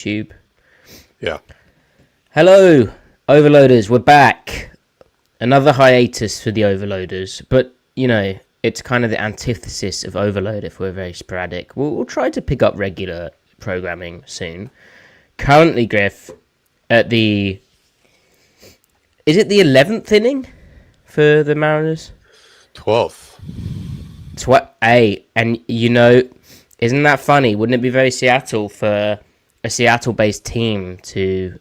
Tube. Yeah. Hello, Overloaders. We're back. Another hiatus for the Overloaders, but it's kind of the antithesis of Overload if we're very sporadic. We'll try to pick up regular programming soon. Currently, Griff, at is it the 11th inning for the Mariners? 12th. And isn't that funny? Wouldn't it be very Seattle for a Seattle-based team to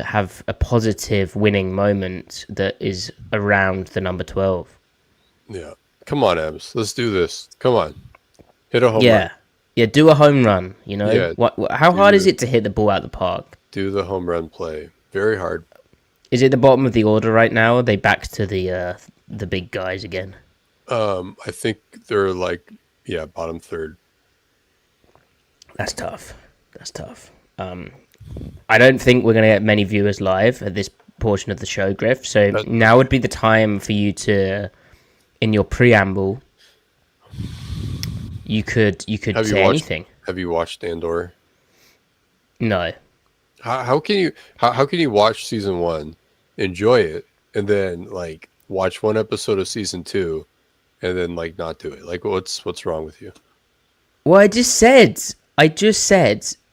have a positive winning moment that is around the number 12? Yeah. Come on, Ems. Let's do this. Come on. Hit a home run. Yeah, do a home run, Yeah, how hard is it to hit the ball out of the park? Do the home run play. Very hard. Is it the bottom of the order right now? Or are they back to the big guys again? I think they're bottom third. That's tough. I don't think we're going to get many viewers live at this portion of the show, Griff. So now would be the time for you to, in your preamble, you could say anything. Have you watched Andor? No. How can you watch season 1, enjoy it, and then watch one episode of season 2, and then not do it? What's wrong with you? Well, I just said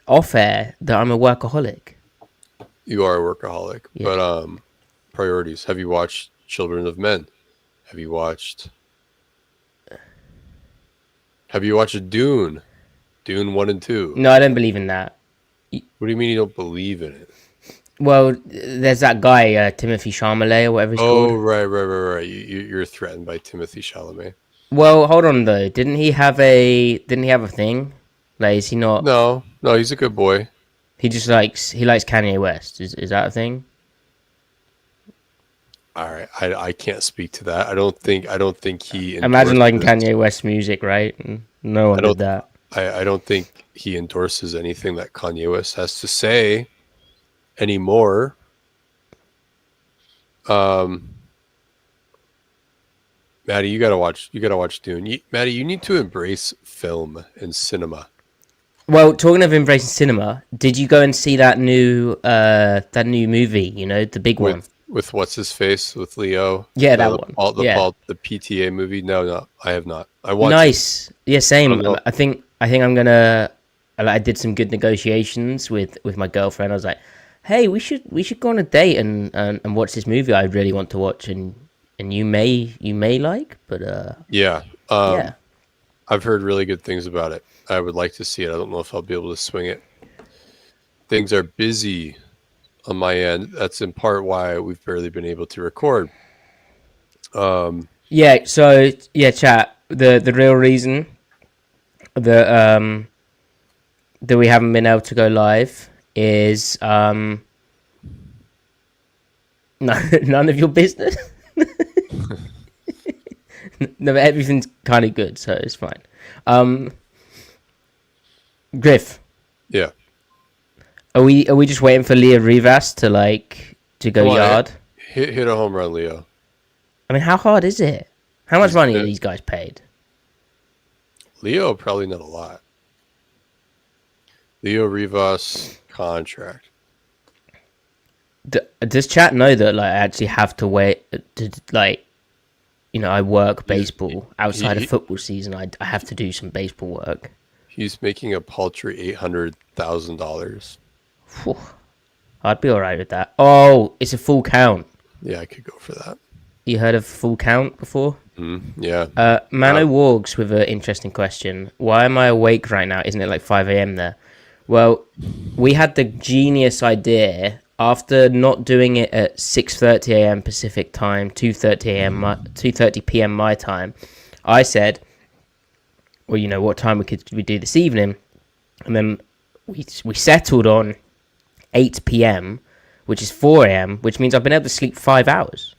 off air that I'm a workaholic. You are a workaholic, Yeah. but priorities. Have you watched Children of Men? Have you watched Dune? Dune 1 and 2. No, I don't believe in that. What do you mean you don't believe in it? Well, there's that guy, Timothy Chalamet or whatever he's called. Oh, right. You're threatened by Timothy Chalamet. Well, hold on though. Didn't he have a thing? Is he not? No, he's a good boy. He just likes Kanye West. Is that a thing? All right, I can't speak to that. I don't think he. Imagine liking Kanye West music, right? No one did that. I don't think he endorses anything that Kanye West has to say anymore. Maddie, you gotta watch Dune. Maddie, you need to embrace film and cinema. Well, talking of embracing cinema, did you go and see that new movie? The big one with what's his face with Leo. Yeah, that one. The PTA movie. No, I have not. I want. Nice. Yeah, same. I think I'm gonna. I did some good negotiations with my girlfriend. I was like, hey, we should go on a date and watch this movie I really want to watch, and you may like, but yeah. Yeah. I've heard really good things about it. I would like to see it. I don't know if I'll be able to swing it. Things are busy on my end. That's in part why we've barely been able to record. Yeah. So chat. The real reason that we haven't been able to go live is none of your business. No, but everything's kind of good, so it's fine. Griff. Yeah. Are we just waiting for Leo Rivas to go yard? Hit a home run, Leo. I mean, how hard is it? How much money are these guys paid? Leo, probably not a lot. Leo Rivas contract. Does chat know that I actually have to wait to I work baseball outside of football season. I have to do some baseball work. He's making a paltry $800,000. I'd be all right with that. Oh, it's a full count. Yeah, I could go for that. You heard of full count before? Yeah. Mano Wargs with an interesting question. Why am I awake right now? Isn't it 5 a.m. there? Well, we had the genius idea after not doing it at 6:30 a.m. Pacific time, 2:30 p.m. my time. I said, well, what time we do this evening? And then we settled on 8 p.m., which is 4 a.m., which means I've been able to sleep 5 hours.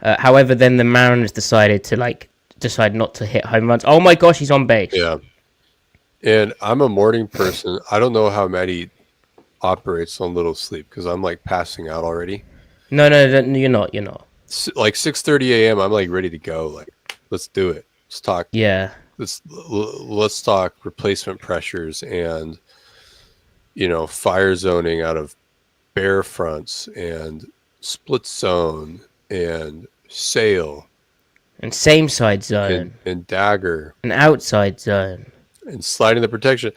However, then the Mariners decided not to hit home runs. Oh my gosh, he's on base. Yeah. And I'm a morning person. I don't know how Maddie operates on little sleep because I'm passing out already. No, you're not. 6:30 a.m. I'm ready to go. Let's do it. Let's talk. Yeah. Let's talk replacement pressures and fire zoning out of bear fronts and split zone and sail And same side zone. and dagger An outside zone. and sliding the protection.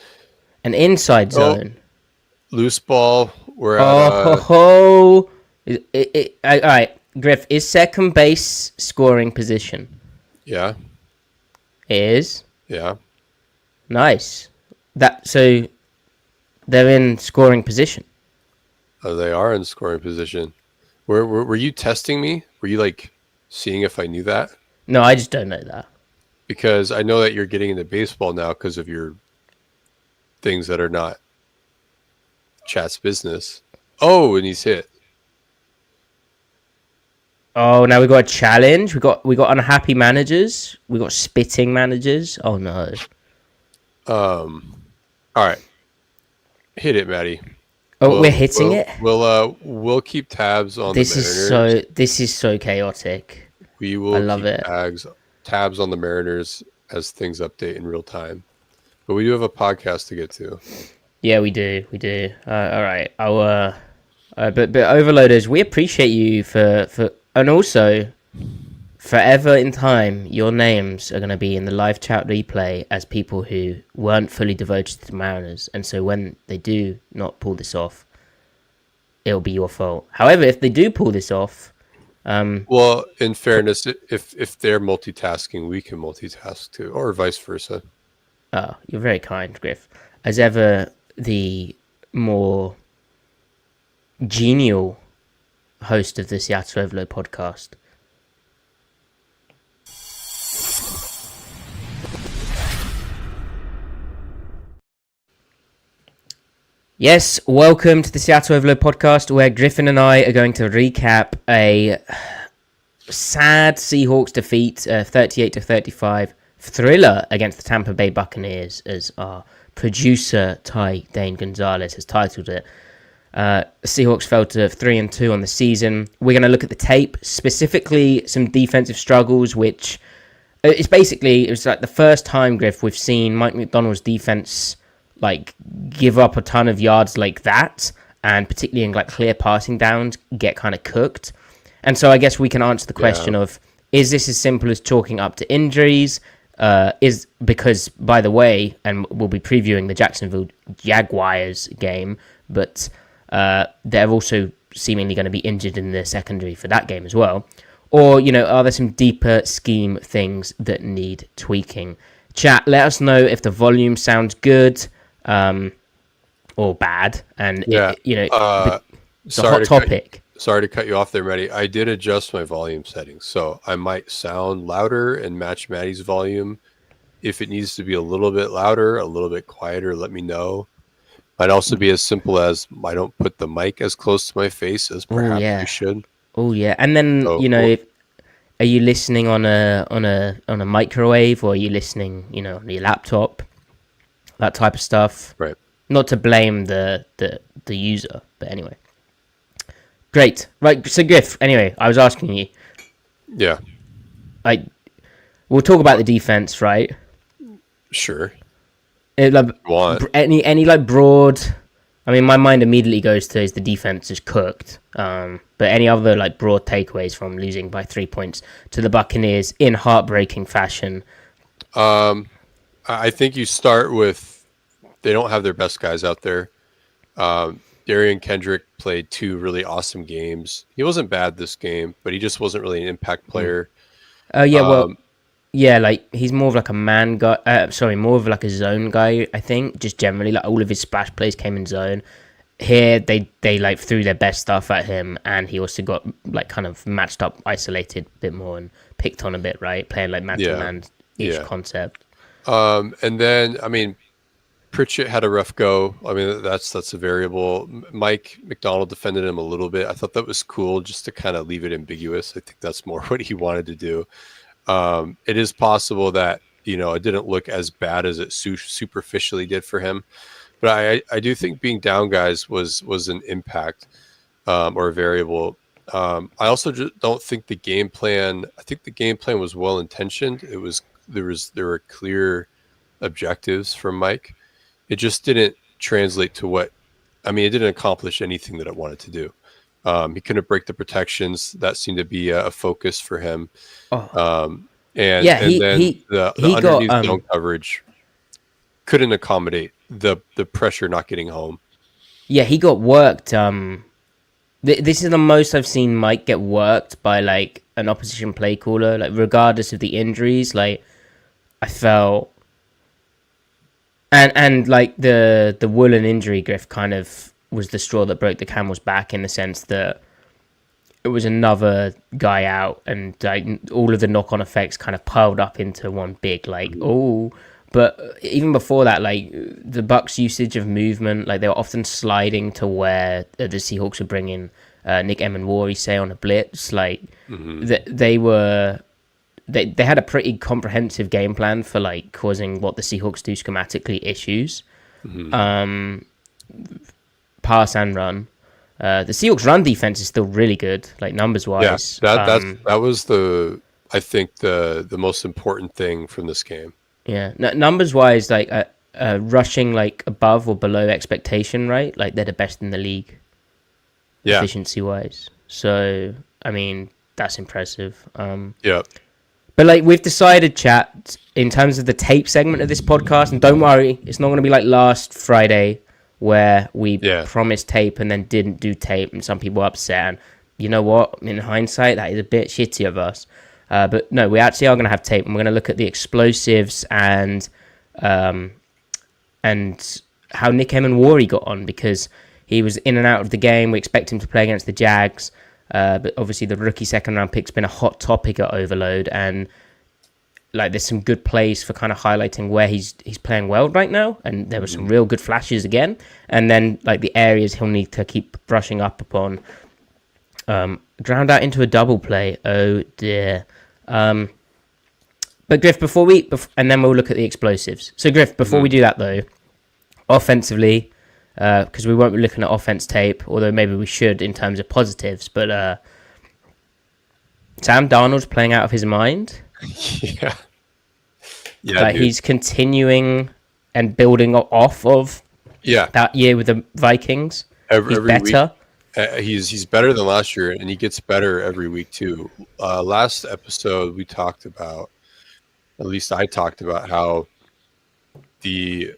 An inside Oh, zone. loose ball. We're at Oh, all right, Griff, is second base scoring position? yeah. It is. Yeah. Nice. So they're in scoring position. Oh, they are in scoring position. Were you testing me? Were you like seeing if I knew that? No, I just don't know that. Because I know that you're getting into baseball now because of your things that are not chat's business. Oh, and he's hit. Oh, now we got a challenge. We got unhappy managers. We got spitting managers. Oh no. All right. Hit it, Maddie. Oh, we're hitting it. We'll keep tabs on the Mariners. This is so chaotic. We will I love keep it. tabs on the Mariners as things update in real time. But we do have a podcast to get to. Yeah, we do. All right. But overloaders, we appreciate you for and also forever in time, your names are going to be in the live chat replay as people who weren't fully devoted to the Mariners, and so when they do not pull this off, it'll be your fault. However, if they do pull this off, well, in fairness, if they're multitasking, we can multitask too, or vice versa. oh, you're very kind, Griff. As ever, the more genial host of the Seattle Overload podcast. Yes, welcome to the Seattle Overload podcast, where Griffin and I are going to recap a sad Seahawks defeat, 38-35 thriller against the Tampa Bay Buccaneers, as our producer Ty Dane Gonzalez has titled it. Seahawks fell to 3-2 on the season. We're going to look at the tape, specifically some defensive struggles, which it was like the first time, Griff, we've seen Mike McDonald's defense like give up a ton of yards like that, and particularly in like clear passing downs, get kind of cooked. And so I guess we can answer the question of, is this as simple as chalking up to injuries? Because, by the way, and we'll be previewing the Jacksonville Jaguars game, but they're also seemingly going to be injured in the secondary for that game as well. Or, are there some deeper scheme things that need tweaking? Chat, let us know if the volume sounds good or bad. And, it's a hot topic. Sorry to cut you off there, Maddie. I did adjust my volume settings, so I might sound louder and match Maddie's volume. If it needs to be a little bit louder, a little bit quieter, let me know. Might also be as simple as I don't put the mic as close to my face as perhaps you should. Oh yeah, and then are you listening on a microwave, or are you listening, on your laptop? That type of stuff. Right. Not to blame the user, but anyway. Great. Right, so Griff, anyway, I was asking you. Yeah. We'll talk about the defense, right? Sure. Any like broad... I mean, my mind immediately goes to is the defense is cooked. But any other like broad takeaways from losing by 3 points to the Buccaneers in heartbreaking fashion? I think you start with they don't have their best guys out there. Darian Kendrick played 2 really awesome games. He wasn't bad this game, but he just wasn't really an impact player. He's more of like a man guy. More of like a zone guy, I think. Just generally, like all of his splash plays came in zone. Here, they like threw their best stuff at him, and he also got like kind of matched up, isolated a bit more, and picked on a bit, right? Playing like man-to-man each concept. And then, I mean, Pritchett had a rough go. I mean, that's a variable. Mike McDonald defended him a little bit. I thought that was cool, just to kind of leave it ambiguous. I think that's more what he wanted to do. It is possible that, it didn't look as bad as it superficially did for him. But I do think being down guys was an impact or a variable. I also just don't think the game plan. I think the game plan was well intentioned. There were clear objectives from Mike. It just didn't translate to what I mean, it didn't accomplish anything that it wanted to do. He couldn't break the protections. That seemed to be a focus for him. Oh, And yeah, and then the he got underneath zone coverage couldn't accommodate the pressure not getting home. yeah, he got worked. This is the most I've seen Mike get worked by like an opposition play caller, like regardless of the injuries. Like I felt, and like the Woolen injury, Griff, kind of was the straw that broke the camel's back in the sense that it was another guy out, and like all of the knock-on effects kind of piled up into one big like oh. But even before that, like the Bucks' usage of movement, like they were often sliding to where the Seahawks were bringing Nick Emenwari, say, on a blitz. Like they were, they had a pretty comprehensive game plan for like causing what the Seahawks do schematically issues, pass and run. The Seahawks' run defense is still really good, like numbers wise. Yeah, that was I think the most important thing from this game. Yeah, numbers wise, like rushing like above or below expectation, right? Like they're the best in the league, efficiency wise. So I mean that's impressive. Yeah. But like we've decided, chat, in terms of the tape segment of this podcast, and don't worry, it's not going to be like last Friday where we promised tape and then didn't do tape, and some people were upset. And you know what? In hindsight, that is a bit shitty of us. But no, we actually are going to have tape, and we're going to look at the explosives and how Nick Emenwari got on, because he was in and out of the game. We expect him to play against the Jags, but obviously the rookie second-round pick's been a hot topic at Overload, and like there's some good plays for kind of highlighting where he's playing well right now, and there were some real good flashes again, and then like the areas he'll need to keep brushing up upon. Ground out into a double play. Oh dear. But Griff, and then we'll look at the explosives. So Griff, before we do that though, offensively, because we won't be looking at offense tape, although maybe we should in terms of positives, but Sam Darnold's playing out of his mind. Yeah. Like he's continuing and building off of that year with the Vikings. He's better. He's better than last year, and he gets better every week too. Last episode we talked about, at least I talked about how the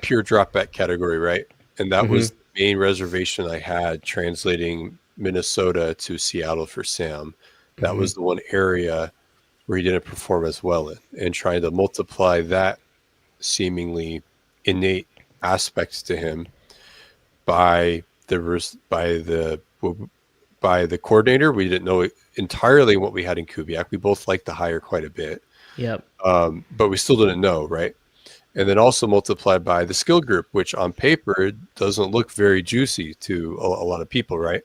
pure drop back category, right? And that was the main reservation I had translating Minnesota to Seattle for Sam. That was the one area where he didn't perform as well in, and trying to multiply that seemingly innate aspects to him by the coordinator. We didn't know entirely what we had in Kubiak. We both liked the hire quite a bit. Yep. But we still didn't know, right? And then also multiplied by the skill group, which on paper doesn't look very juicy to a lot of people, right?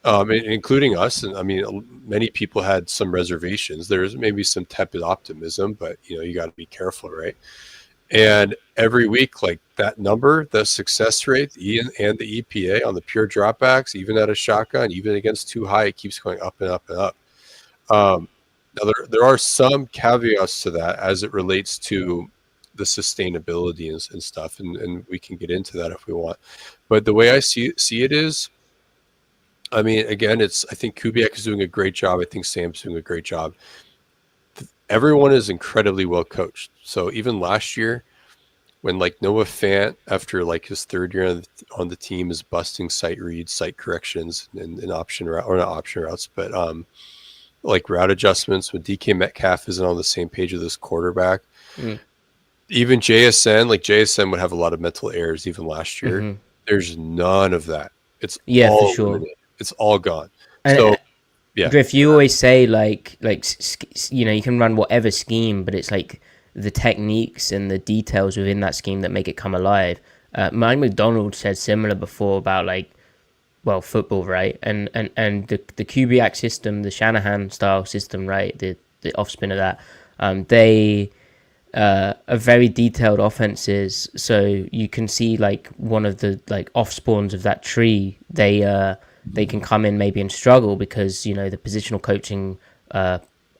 Including us. And I mean, many people had some reservations. There's maybe some tepid optimism, but you got to be careful, right? And every week, like that number, the success rate, and the EPA on the pure dropbacks, even at a shotgun, even against too high, it keeps going up and up and up. Now there are some caveats to that as it relates to the sustainability and stuff, and we can get into that if we want. But the way I see it is, I mean, again, I think Kubiak is doing a great job. I think Sam's doing a great job. Everyone is incredibly well coached. So even last year, when like Noah Fant, after like his third year on the team, is busting sight reads, sight corrections, and option route, or not option routes, but like route adjustments, when DK Metcalf isn't on the same page with his quarterback. Even JSN would have a lot of mental errors even last year. There's none of that. It's all for sure. eliminated. It's all gone. Yeah. Griff, you always say like you can run whatever scheme, but it's like the techniques and the details within that scheme that make it come alive. Mike McDonald said similar before about football, right? And the Kubiak system, the Shanahan style system, right? The offspin of that. They are very detailed offenses, so you can see like one of the like offspawns of that tree. They can come in maybe and struggle because the positional coaching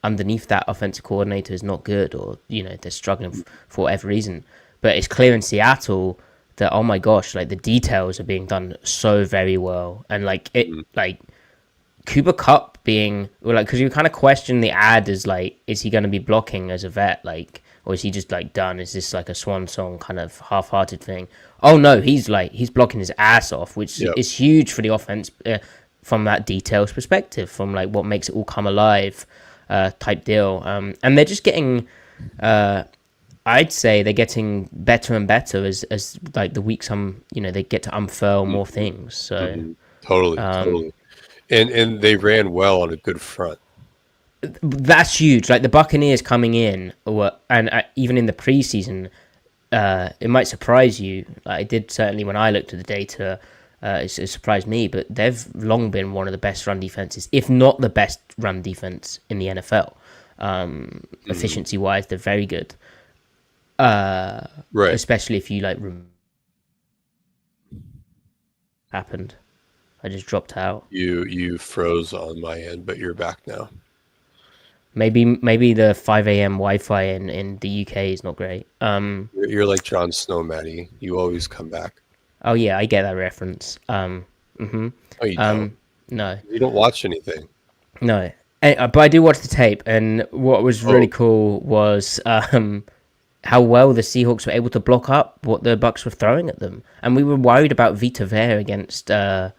underneath that offensive coordinator is not good, or they're struggling for whatever reason. But it's clear in Seattle that, oh my gosh, like the details are being done so very well, and like it, like Cooper Cup being, well, like, because you kind of question the ad as like, is he going to be blocking as a vet, like, or is he just like done? Is this like a swan song kind of half-hearted thing? Oh no, he's blocking his ass off, which Yep. is huge for the offense from that details perspective, from like what makes it all come alive, type deal. And they're just getting, I'd say they're getting better and better as like the weeks they get to unfurl more things. So Totally. And they ran well on a good front. that's huge. Like the Buccaneers coming in, and even in the preseason, it might surprise you. Like it did certainly when I looked at the data. It surprised me, but they've long been one of the best run defenses, if not the best run defense in the NFL. Efficiency wise, they're very good. Right. Especially if you like happened. I just dropped out. You froze on my end, but you're back now. Maybe the 5 a.m. Wi-Fi in the UK is not great. You're like Jon Snow, Maddie. You always come back. Oh yeah, I get that reference. Oh, you don't? No, You don't watch anything. no. But I do watch the tape, and what was really cool was how well the Seahawks were able to block up what the Bucs were throwing at them, and we were worried about Vita Vea against Jalen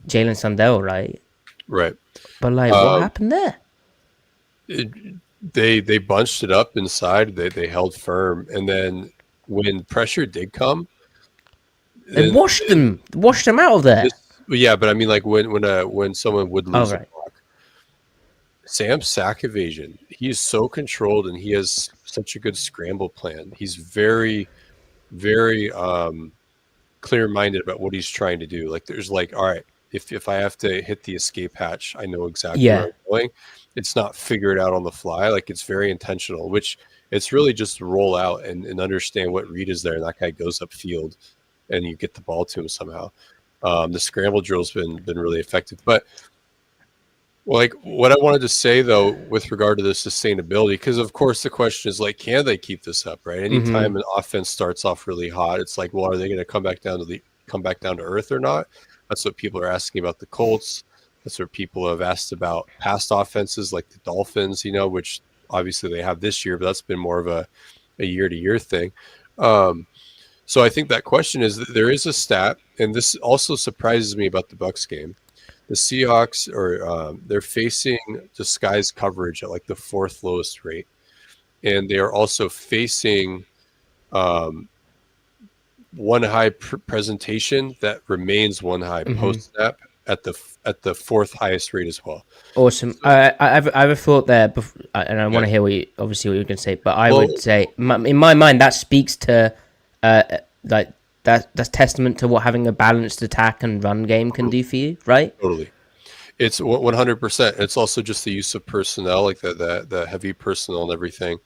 Sandell, right? Right. But like, what happened there? They bunched it up inside. They held firm, and then when pressure did come, They washed them out of there. Yeah, but I mean, like when someone would lose a right. block, Sam's sack evasion, he is so controlled, and he has such a good scramble plan. He's very, very clear-minded about what he's trying to do. Like there's like, all right, if I have to hit the escape hatch, I know exactly where I'm going. It's not figured out on the fly. Like it's very intentional, which it's really just roll out and understand what read is there, and that guy goes upfield, and you get the ball to him somehow. The scramble drill's been really effective. But like what I wanted to say though, with regard to the sustainability, because of course the question is like, can they keep this up? Right? Anytime an offense starts off really hot, it's like, well, are they going to come back down to earth or not? That's what people are asking about the Colts. That's what people have asked about past offenses like the Dolphins, which obviously they have this year, but that's been more of a year-to-year thing. So I think that question is that there is a stat, and this also surprises me about the Bucs game. The Seahawks they're facing disguised coverage at like the fourth lowest rate, and they are also facing one high presentation that remains one high post snap at the fourth highest rate as well. Awesome. I have a thought there, and I want to hear what you're going to say. But I would say, in my mind, that speaks to like that's testament to what having a balanced attack and run game can do for you, right? Totally. It's 100%. It's also just the use of personnel, like the heavy personnel and everything.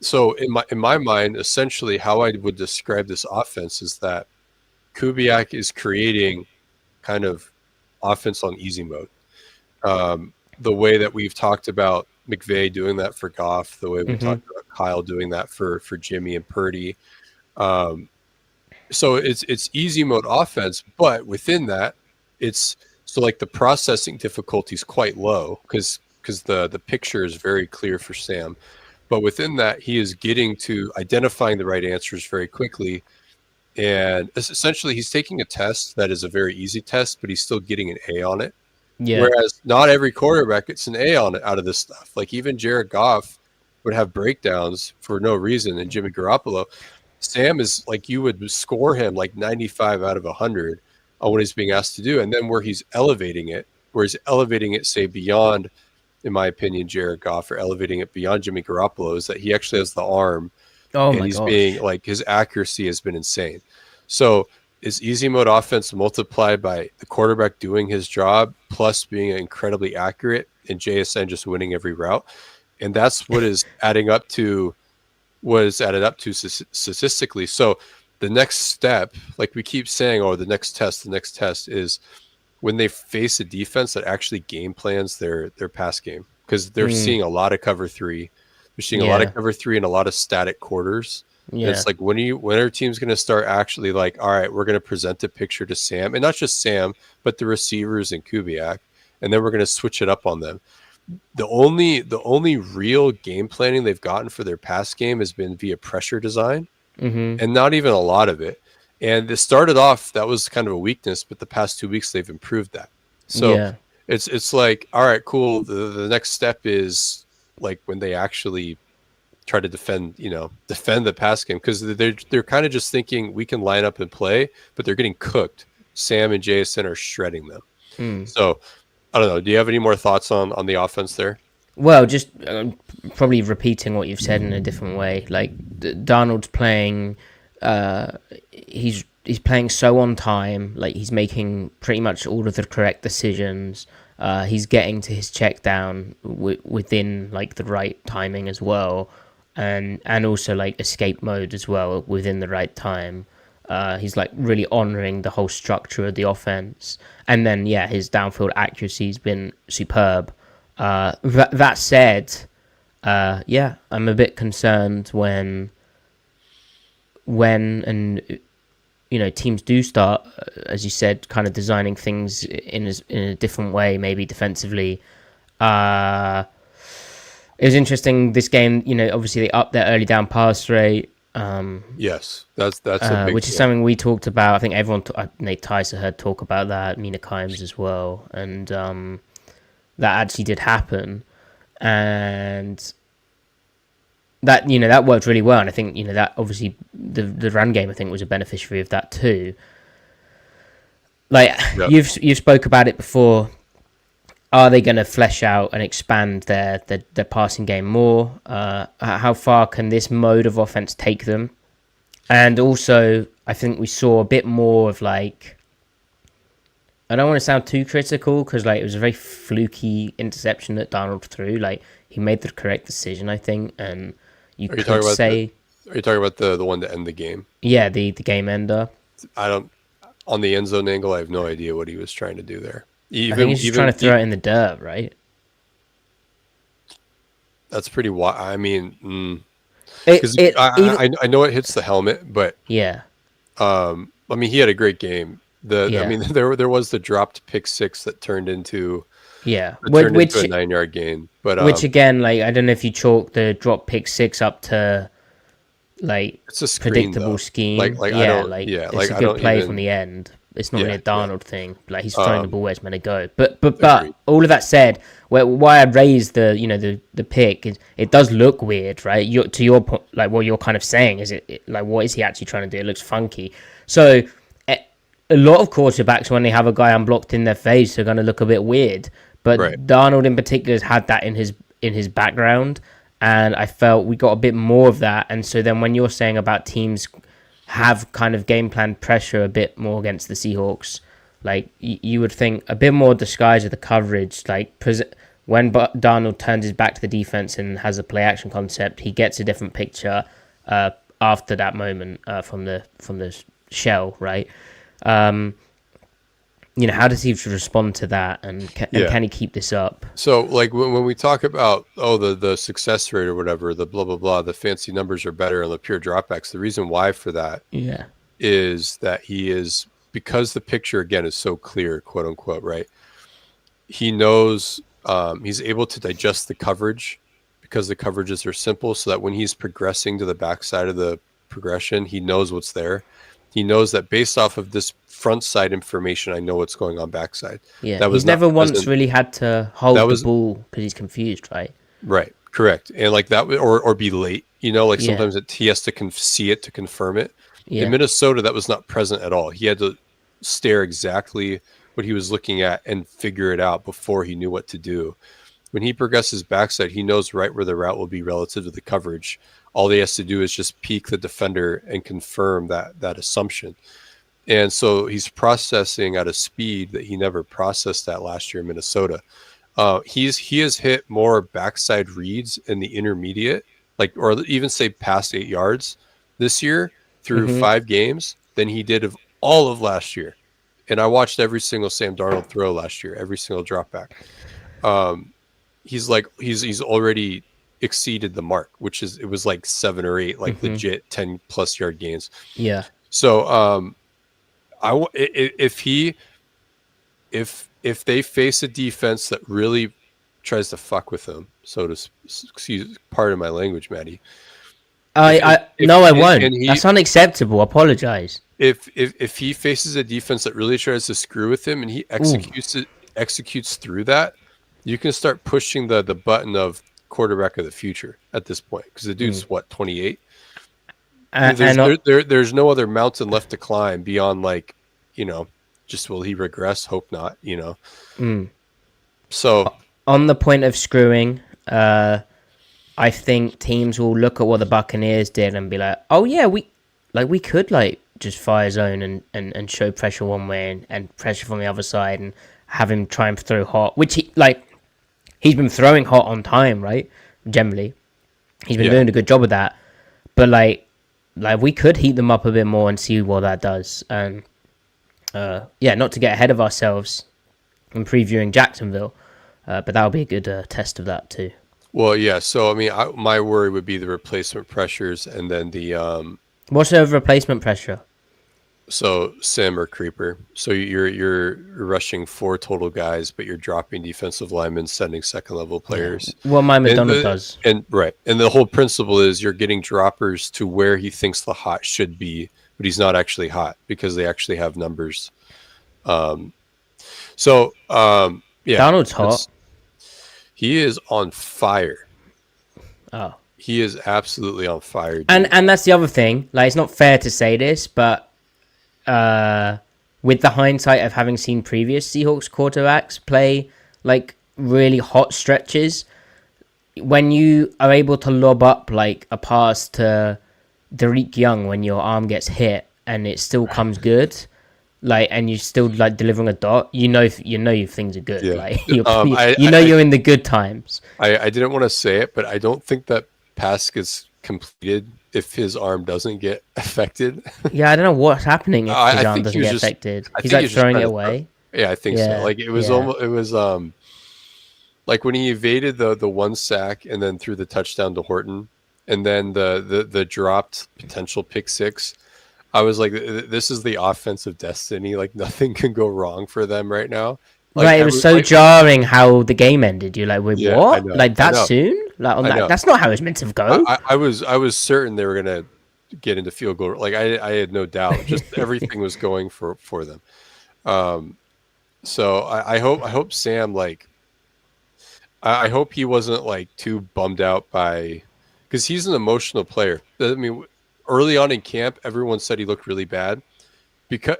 So in my mind, essentially, how I would describe this offense is that Kubiak is creating kind of offense on easy mode. The way that we've talked about McVay doing that for Goff, the way we talked about Kyle doing that for Jimmy and Purdy. So it's easy mode offense, but within that, it's so like the processing difficulty is quite low because the picture is very clear for Sam. But within that, he is getting to identifying the right answers very quickly. And essentially, he's taking a test that is a very easy test, but he's still getting an A on it. Yeah. Whereas not every quarterback gets an A on it out of this stuff. Like even Jared Goff would have breakdowns for no reason, and Jimmy Garoppolo. Sam is like, you would score him like 95 out of 100 on what he's being asked to do. And then where he's elevating it, say, beyond, in my opinion, Jared Goff, or elevating it beyond Jimmy Garoppolo, is that he actually has the arm. Oh, and he's being like, his accuracy has been insane. So is easy mode offense multiplied by the quarterback doing his job plus being incredibly accurate and JSN just winning every route. And that's what is added up to statistically. So the next step, like we keep saying, the next test is when they face a defense that actually game plans their pass game, because they're seeing a lot of cover three. They're seeing a lot of cover three and a lot of static quarters. And Yeah. it's like, when are teams going to start actually like, all right, we're going to present a picture to Sam, and not just Sam, but the receivers and Kubiak, and then we're going to switch it up on them. The only real game planning they've gotten for their pass game has been via pressure design, Mm-hmm. and not even a lot of it. And it started off, that was kind of a weakness, but the past 2 weeks they've improved that. So Yeah. it's like, all right, cool. The next step is like when they actually try to defend the pass game, because they're kind of just thinking we can line up and play, but they're getting cooked. Sam and Jason are shredding them. Mm. So I don't know. Do you have any more thoughts on the offense there? Well, just probably repeating what you've said in a different way. Like Darnold's playing, uh, he's playing so on time. Like he's making pretty much all of the correct decisions. He's getting to his check down within like the right timing as well, and also like escape mode as well within the right time. He's like really honoring the whole structure of the offense, and then yeah, his downfield accuracy's been superb. That said, yeah, I'm a bit concerned when and teams do start, as you said, kind of designing things in a different way, maybe defensively. Uh, it was interesting this game. Obviously they upped their early down pass rate. Yes, that's a big Which is deal. something we talked about. I think everyone, Nate Tice, heard talk about that, Mina Kimes as well, and that actually did happen, and that worked really well. And I think that obviously the run game I think was a beneficiary of that too. Like Yep. you've spoke about it before. Are they going to flesh out and expand their passing game more? How far can this mode of offense take them? And also, I think we saw a bit more of like, I don't want to sound too critical because like it was a very fluky interception that Darnold threw. Like he made the correct decision, I think, and you Are you could talking about say, the one to end the game? yeah, the game ender. I don't On the end zone angle. I have no idea what he was trying to do there. I think Even he's just trying even to throw it in the dirt, right? That's pretty wild. I mean, It because it even I know it hits the helmet, but yeah I mean he had a great game. I yeah mean there was the dropped pick six that turned into yeah a 9 yard gain, but which again, like I don't know if you chalk the drop pick six up to like it's a screen predictable though. scheme. Like I Yeah, don't like yeah it's like a I good don't play from even the end. It's not really yeah a yeah Darnold thing. Like he's throwing the ball where it's meant to go. But agreed. all of that said, why I raised the pick is it does look weird, right? To your point, like what you're kind of saying is like what is he actually trying to do? It looks funky. So a lot of quarterbacks when they have a guy unblocked in their face are going to look a bit weird. Right. But Darnold in particular has had that in his background, and I felt we got a bit more of that. And so then when you're saying about teams have kind of game plan pressure a bit more against the Seahawks, like you would think a bit more disguise of the coverage, like when Darnold turns his back to the defense and has a play action concept, he gets a different picture after that moment from the shell, right? Um, how does he respond to that, and can he keep this up? So like when we talk about the success rate or whatever, the blah blah blah, the fancy numbers are better on the pure dropbacks. The reason why for that Yeah. is that because the picture again is so clear, quote unquote, right? He knows he's able to digest the coverage because the coverages are simple, so that when he's progressing to the backside of the progression, he knows what's there. He knows that based off of this front side information, I know what's going on backside. Yeah, That he's was not never once present. really had to hold That the was ball because he's confused, right? right, correct, and like that, or be late. Like Yeah, sometimes he has to see it to confirm it. In yeah, Minnesota, that was not present at all. He had to stare exactly what he was looking at and figure it out before he knew what to do. When he progresses backside, he knows right where the route will be relative to the coverage. All he has to do is just peek the defender and confirm that assumption. And so he's processing at a speed that he never processed at last year in Minnesota. He has hit more backside reads in the intermediate, like, or even say past 8 yards this year through mm-hmm. 5 games than he did of all of last year. And I watched every single Sam Darnold throw last year, every single drop back. He's already exceeded the mark, it was like 7 or 8, like legit 10+ yard gains. Yeah. So if they face a defense that really tries to fuck with them, so to excuse, pardon my language, Maddie. I won't. That's unacceptable. Apologize. If he faces a defense that really tries to screw with him and he executes through that, you can start pushing the button of quarterback of the future at this point, because the dude's 28. There's no other mountain left to climb beyond, like, just will he regress? Hope not. So on the point of screwing, I think teams will look at what the Buccaneers did and be like, oh yeah, we could just fire zone and show pressure one way and pressure from the other side and have him try and throw hot, which he's been throwing hot on time, right? Generally, he's been doing a good job of that. But we could heat them up a bit more and see what that does. And not to get ahead of ourselves in previewing Jacksonville, but that'll be a good test of that too. Well, yeah. So I mean, my worry would be the replacement pressures, and then the what's the replacement pressure? So sim or creeper. So you're rushing 4 total guys, but you're dropping defensive linemen, sending second level players. Yeah. What Mike McDonald does. And the whole principle is you're getting droppers to where he thinks the hot should be, but he's not actually hot because they actually have numbers. Darnold's hot. He is on fire. Oh. He is absolutely on fire. Dude. And that's the other thing. It's not fair to say this, but with the hindsight of having seen previous Seahawks quarterbacks play really hot stretches, when you are able to lob up a pass to Derek Young when your arm gets hit and it still comes good, and you're still delivering a dot, you know things are good. Yeah. You're in the good times. I didn't want to say it, but I don't think that pass gets completed if his arm doesn't get affected. Yeah, I don't know what's happening if his arm doesn't get affected. He's throwing it away. Yeah, I think so. It was when he evaded the 1 sack and then threw the touchdown to Horton, and then the dropped potential pick 6. I was like, this is the offensive destiny. Nothing can go wrong for them right now. It was so jarring how the game ended. You're like, wait, what? That soon? That's not how it was meant to go. I was certain they were gonna get into field goal. I had no doubt. Just everything was going for them. So I hope Sam I hope he wasn't too bummed out because he's an emotional player. I mean, early on in camp, everyone said he looked really bad.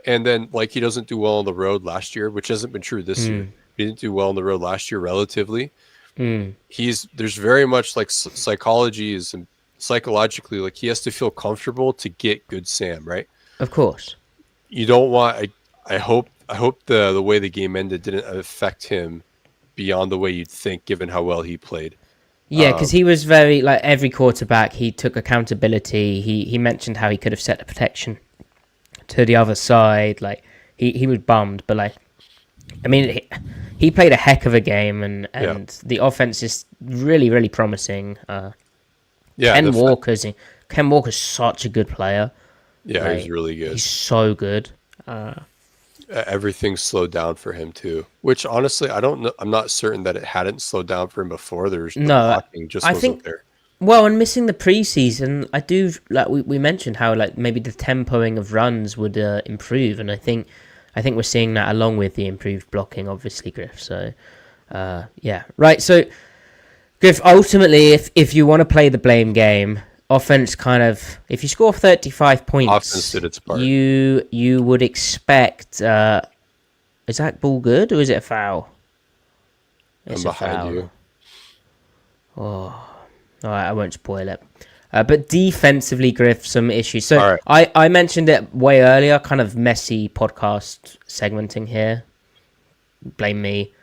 And then he doesn't do well on the road last year, which hasn't been true this year. He didn't do well on the road last year relatively. There's very much psychology and psychologically he has to feel comfortable to get good Sam, right? Of course. You don't want I hope the way the game ended didn't affect him beyond the way you'd think, given how well he played. Yeah, because he was very every quarterback, he took accountability. He mentioned how he could have set the protection to the other side. He was bummed, but he played a heck of a game, and the offense is really, really promising. Ken Walker's such a good player. Yeah, he's really good. He's so good. Everything slowed down for him too, which honestly I don't know. I'm not certain that it hadn't slowed down for him before. There's the blocking just wasn't there. Well, and missing the preseason, I do we mentioned how maybe the tempoing of runs would improve, and I think we're seeing that along with the improved blocking, obviously, Griff. So, right. So, Griff, ultimately, if you want to play the blame game, offense if you score 35 points, offense did its part. You would expect. Is that ball good or is it a foul? I'm behind you. Oh. All right, I won't spoil it. But defensively, Griff, some issues. So right. I mentioned it way earlier, kind of messy podcast segmenting here. Blame me.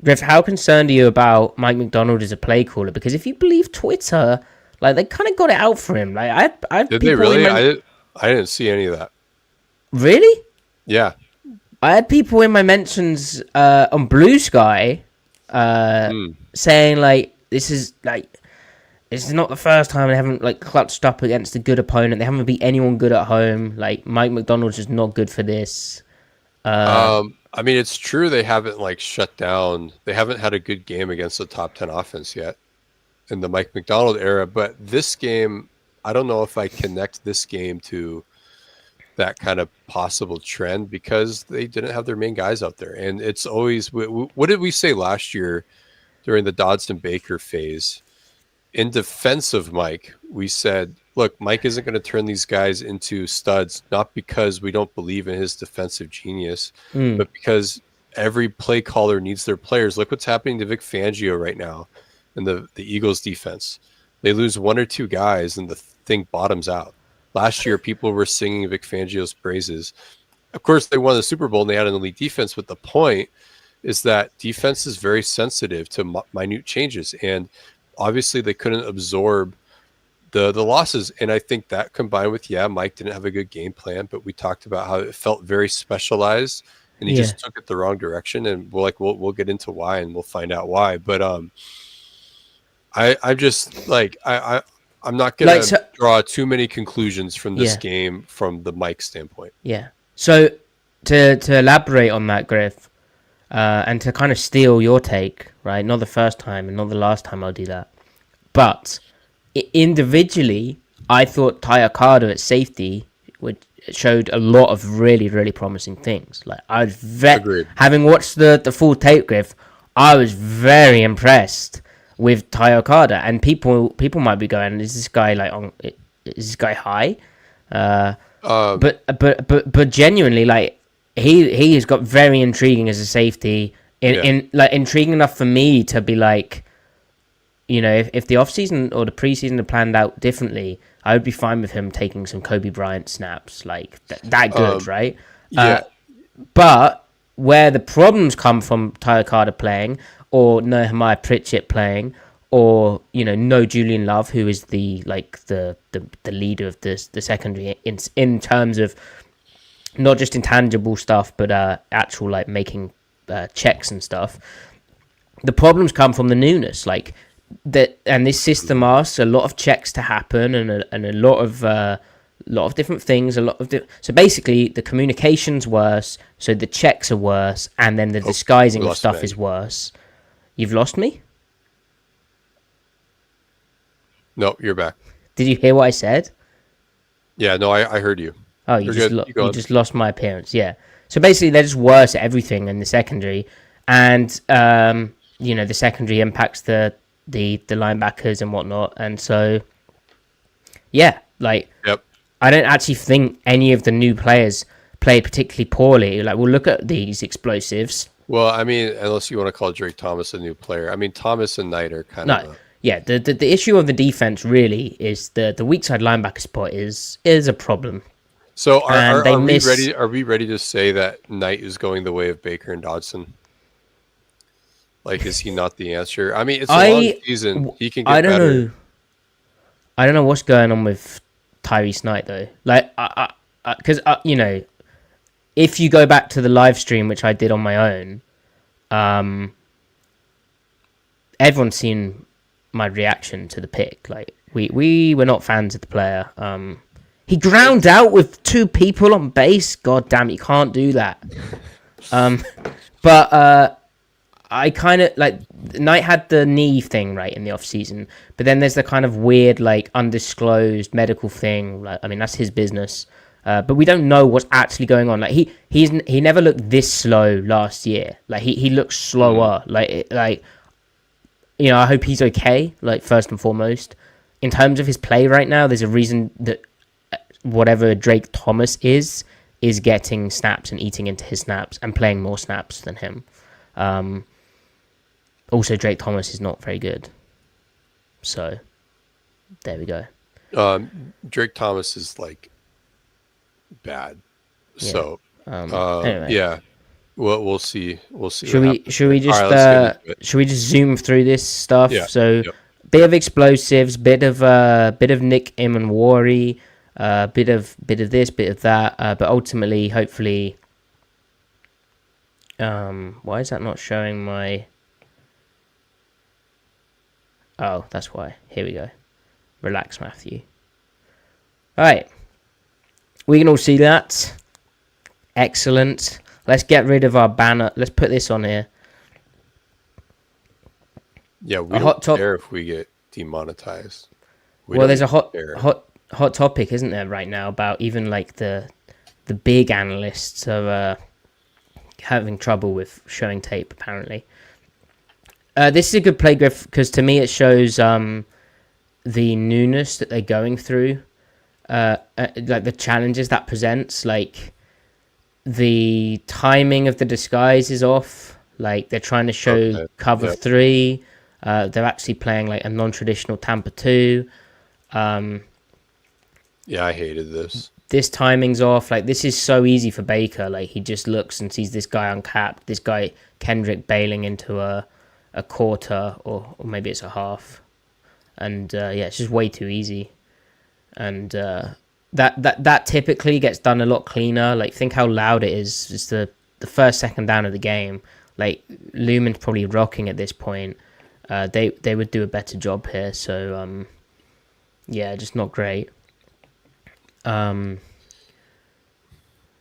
Griff, how concerned are you about Mike McDonald as a play caller? Because if you believe Twitter, they kind of got it out for him. Did they really? I didn't see any of that. Really? Yeah. I had people in my mentions on Blue Sky saying, this is, It's not the first time they haven't like clutched up against a good opponent. They haven't beat anyone good at home. Like Mike McDonald's just not good for this. I mean, it's true they haven't like shut down. They haven't had a good game against the top 10 offense yet in the Mike McDonald era. But this game, I don't know if I connect this game to that kind of possible trend because they didn't have their main guys out there. And it's always, what did we say last year during the Dodson Baker phase? In defense of Mike, we said, look, Mike isn't going to turn these guys into studs, not because we don't believe in his defensive genius, but because every play caller needs their players. Look what's happening to Vic Fangio right now in the Eagles defense. They lose one or two guys and the thing bottoms out. Last year, people were singing Vic Fangio's praises. Of course, they won the Super Bowl and they had an elite defense, but the point is that defense is very sensitive to minute changes. And obviously, they couldn't absorb the losses. And I think that combined with, Mike didn't have a good game plan, but we talked about how it felt very specialized and he just took it the wrong direction. And we'll get into why and we'll find out why. But I'm just like, I'm not going to draw too many conclusions from this game from the Mike standpoint. Yeah. So to elaborate on that, Griff, and to kind of steal your take, right? Not the first time and not the last time I'll do that. But individually, I thought Tayakada at safety showed a lot of really, really promising things. Like I was having watched the full tape, Griff, I was very impressed with Tayakada, and people might be going, is this guy high? But genuinely, like he has got very intriguing as a safety. Intriguing enough for me to be like, you know, if the off season or the preseason had planned out differently, I would be fine with him taking some Kobe Bryant snaps, like that good, right? Yeah. But where the problems come from Tayakada playing, or Nehemiah Pritchett playing, or no Julian Love, who is the leader of the secondary in terms of not just intangible stuff, but actual like making checks and stuff. The problems come from the newness, like that, and this system asks a lot of checks to happen, and a lot of different things. So basically, the communication's worse, so the checks are worse, and then the disguising of stuff is worse. You've lost me? No, you're back. Did you hear what I said? Yeah, no, I heard you. Oh, you just lost my appearance. Yeah. So basically, they're just worse at everything in the secondary, and the secondary impacts the linebackers and whatnot, and so I don't actually think any of the new players played particularly poorly. Like, we'll look at these explosives. Well, I mean, unless you want to call Drake Thomas a new player. I mean, Thomas and Knight are kind of... The issue of the defense really is the weak side linebacker spot is a problem. So are we ready to say that Knight is going the way of Baker and Dodson? Like, is he not the answer? I mean, it's a long season. He can get better. I don't know what's going on with Tyrese Knight, though. Like, because, if you go back to the live stream, which I did on my own, everyone's seen my reaction to the pick. Like, we were not fans of the player. He ground out with two people on base. God damn, you can't do that. But I kind of like Knight had the knee thing right in the off season, but then there's the kind of weird like undisclosed medical thing. Like, I mean, that's his business. But we don't know what's actually going on. Like he never looked this slow last year. Like he looks slower. I hope he's okay. Like, first and foremost, in terms of his play right now, there's a reason that whatever Drake Thomas is getting snaps and eating into his snaps and playing more snaps than him. Also, Drake Thomas is not very good. So, there we go. Drake Thomas is like bad. Yeah. So, anyway. Yeah. Well, we'll see. We'll see. Should we just zoom through this stuff? Yeah. So, bit of explosives, bit of Nick Imanwari, bit of this, bit of that, but ultimately, hopefully, why is that not showing my? Oh, that's why. Here we go. Relax, Matthew. All right. We can all see that. Excellent. Let's get rid of our banner. Let's put this on here. Yeah, we A don't hot top. care if we get demonetized. Well, there's a Care. hot topic, isn't there, right now about even like the big analysts are having trouble with showing tape. Apparently, this is a good play, Griff, because to me it shows the newness that they're going through, like the challenges that presents, like the timing of the disguise is off. Like they're trying to show cover 3. They're actually playing like a non-traditional Tampa 2. Yeah, I hated this. This timing's off. Like this is so easy for Baker. Like he just looks and sees this guy uncapped. This guy Kendrick bailing into a quarter or maybe it's a half, and yeah, it's just way too easy. And that typically gets done a lot cleaner. Like think how loud it is. It's the first second down of the game. Like Lumen's probably rocking at this point. They would do a better job here. So yeah, just not great. And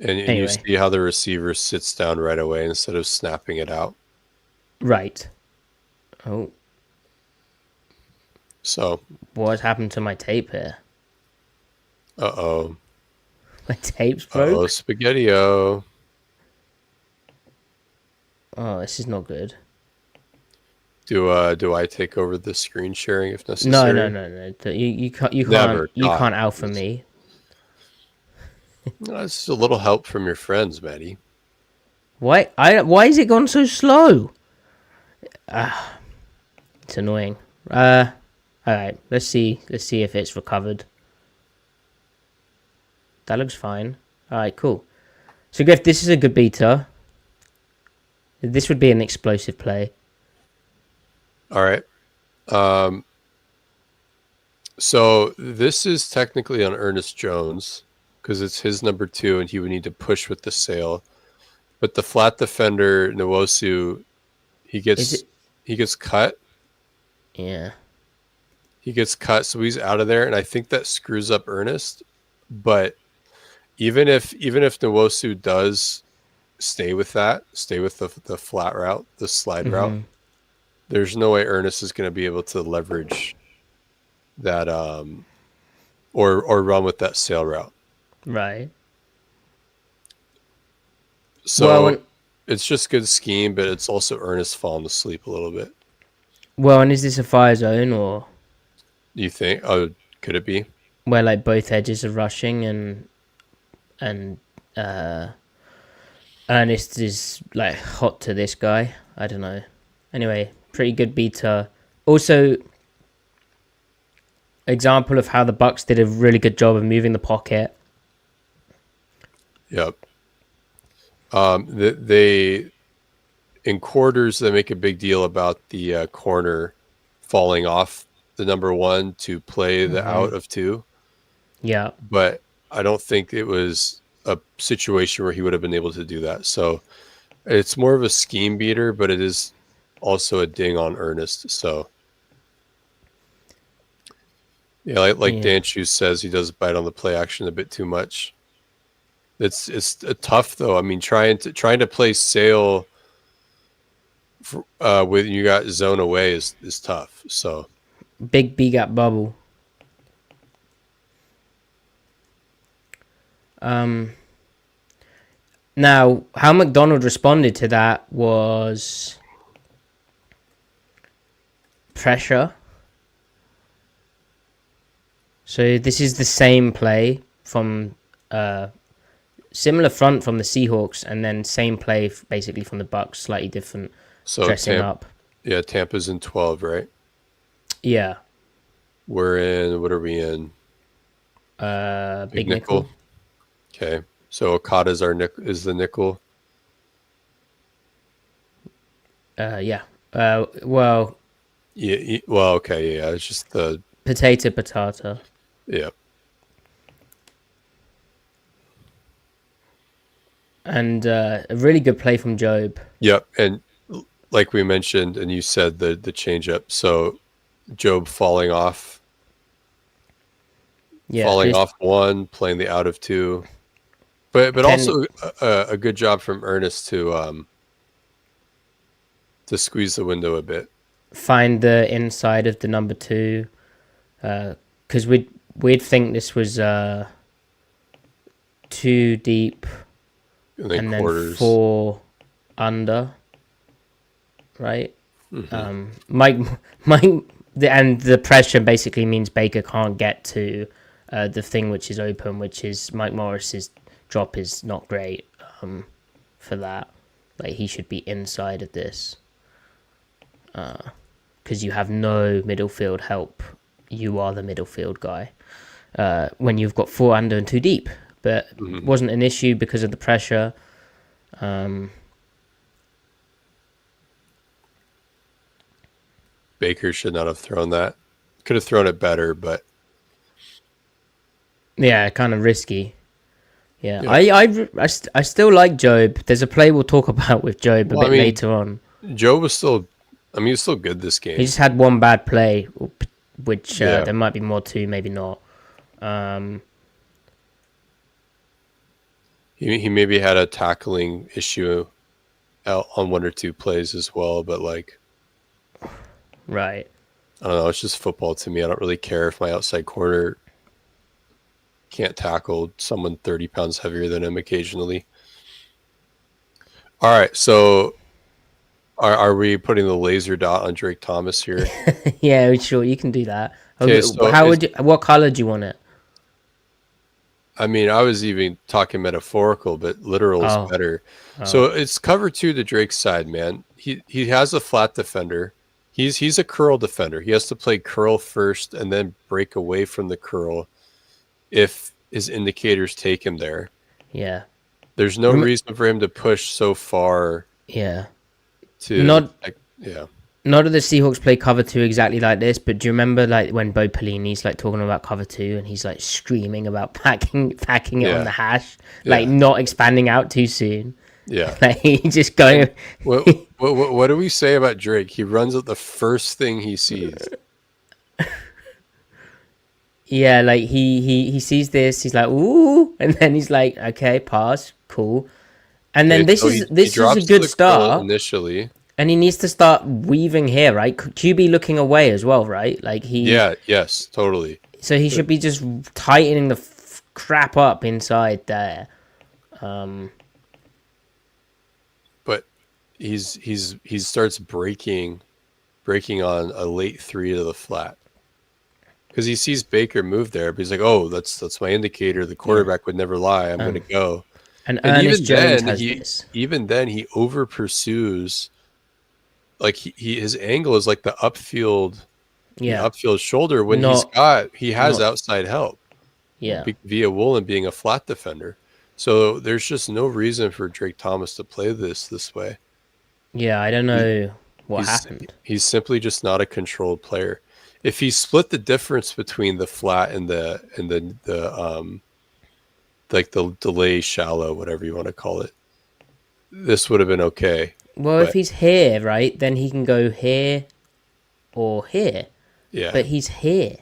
Anyway. you see how the receiver sits down right away instead of snapping it out. Right. Oh, So, what happened to my tape here? uh-oh. My tape's broke? Uh-oh, spaghetti-o. Oh, this is not good. Do I take over the screen sharing if necessary? No. You Never. can't alpha me. No, it's just a little help from your friends, Maddie. Why is it gone so slow? It's annoying. All right, let's see if it's recovered. That looks fine. All right, cool. So Griff, this is a good beta. This would be an explosive play. All right. So this is technically on Ernest Jones because it's his number 2 and he would need to push with the sail. But the flat defender, Nwosu, he gets cut. Yeah. He gets cut, so he's out of there, and I think that screws up Ernest. But even if Nwosu does stay with the flat route, the slide route, there's no way Ernest is going to be able to leverage that or run with that sail route. Right. So it's just good scheme, but it's also Ernest falling asleep a little bit. Well, and is this a fire zone or? Do you think? Oh, could it be? Where like both edges are rushing and Ernest is like hot to this guy. I don't know. Anyway, pretty good beta. Also, example of how the Bucs did a really good job of moving the pocket. Yep. They in quarters they make a big deal about the corner falling off the number 1 to play the out of 2. Yeah. But I don't think it was a situation where he would have been able to do that. So it's more of a scheme beater, but it is also a ding on Ernest. So yeah, like Dan Chu says, he does bite on the play action a bit too much. It's tough though. I mean, trying to play sail with you got zone away is tough. So Big B gap bubble. Now, how McDonald responded to that was pressure. So this is the same play from similar front from the Seahawks, and then same play basically from the Bucs, slightly different dressing up. Yeah, Tampa's in 12, right? Yeah. We're in. What are we in? Big nickel. Okay, so Okada's is the nickel. Yeah. Well. Yeah. Well, okay. Yeah, it's just the potato. Yeah. And a really good play from Job. Yep, and like we mentioned, and you said the change up. So Job falling off Yeah, falling just off one, playing the out of two. But ten. also a good job from Ernest to squeeze the window a bit. Find the inside of the number two, because we'd think this was too deep, And then and then quarters. four under, right? Hmm. Mike, Mike, and the pressure basically means Baker can't get to the thing which is open, which is Mike Morris's drop is not great for that. Like he should be inside of this because you have no middle field help. You are the middle field guy when you've got four under and two deep, but Hmm. wasn't an issue because of the pressure. Um, Baker should not have thrown that. Could have thrown it better, but yeah, kind of risky. Yeah, yeah. I still like Job. There's a play we'll talk about with Job a Well, I bit mean, later on. Joe was still. I mean, he was still good this He game. just had one bad play, which Yeah. there might be more to, maybe not. Um, He maybe had a tackling issue out on one or two plays as well, but like right. I don't know, it's just football to me. I don't really care if my outside corner can't tackle someone 30 pounds heavier than him occasionally. All right, so are we putting the laser dot on Drake Thomas here? Yeah, sure, you can do that. Okay, so How would you? What color do you want it? I mean, I was even talking metaphorical, but literal is Oh, better. So oh, it's cover two to Drake's side, man. He has a flat defender. He's a curl defender. He has to play curl first and then break away from the curl if his indicators take him there. yeah. There's no reason for him to push so far Yeah. to Not like, yeah. not that the Seahawks play cover two exactly like this, but do you remember like when Bo Pelini's like talking about cover two and he's like screaming about packing it on Yeah. the hash, like Yeah. not expanding out too soon. Yeah. Like he just going. What do we say about Drake? He runs at the first thing he sees. Yeah, like he sees this, he's like, ooh, and then he's like, okay, pass, cool. And then Okay, this so is he this is a drops to good the curl start, initially. and he needs to start weaving here, right? QB looking away as well, right? Like he, Yeah, yes, totally. so he should be just tightening the crap up inside there. But he starts breaking on a late three to the flat because he sees Baker move there, but he's like, oh, that's my indicator. The Yeah, quarterback would never lie. I'm gonna go. and And Ernest Jones has this. even then he over pursues. Like his angle is like the Yeah, upfield shoulder when not he has not outside help yeah, via Woolen being a flat defender. So there's just no reason for Drake Thomas to play this way. yeah. I don't He, know what he's happened. he's simply just not a controlled player. If he split the difference between the flat and the like the delay shallow, whatever you want to call it, this would have been okay. Well, if But he's here, right, then he can go here or here, yeah, but he's here.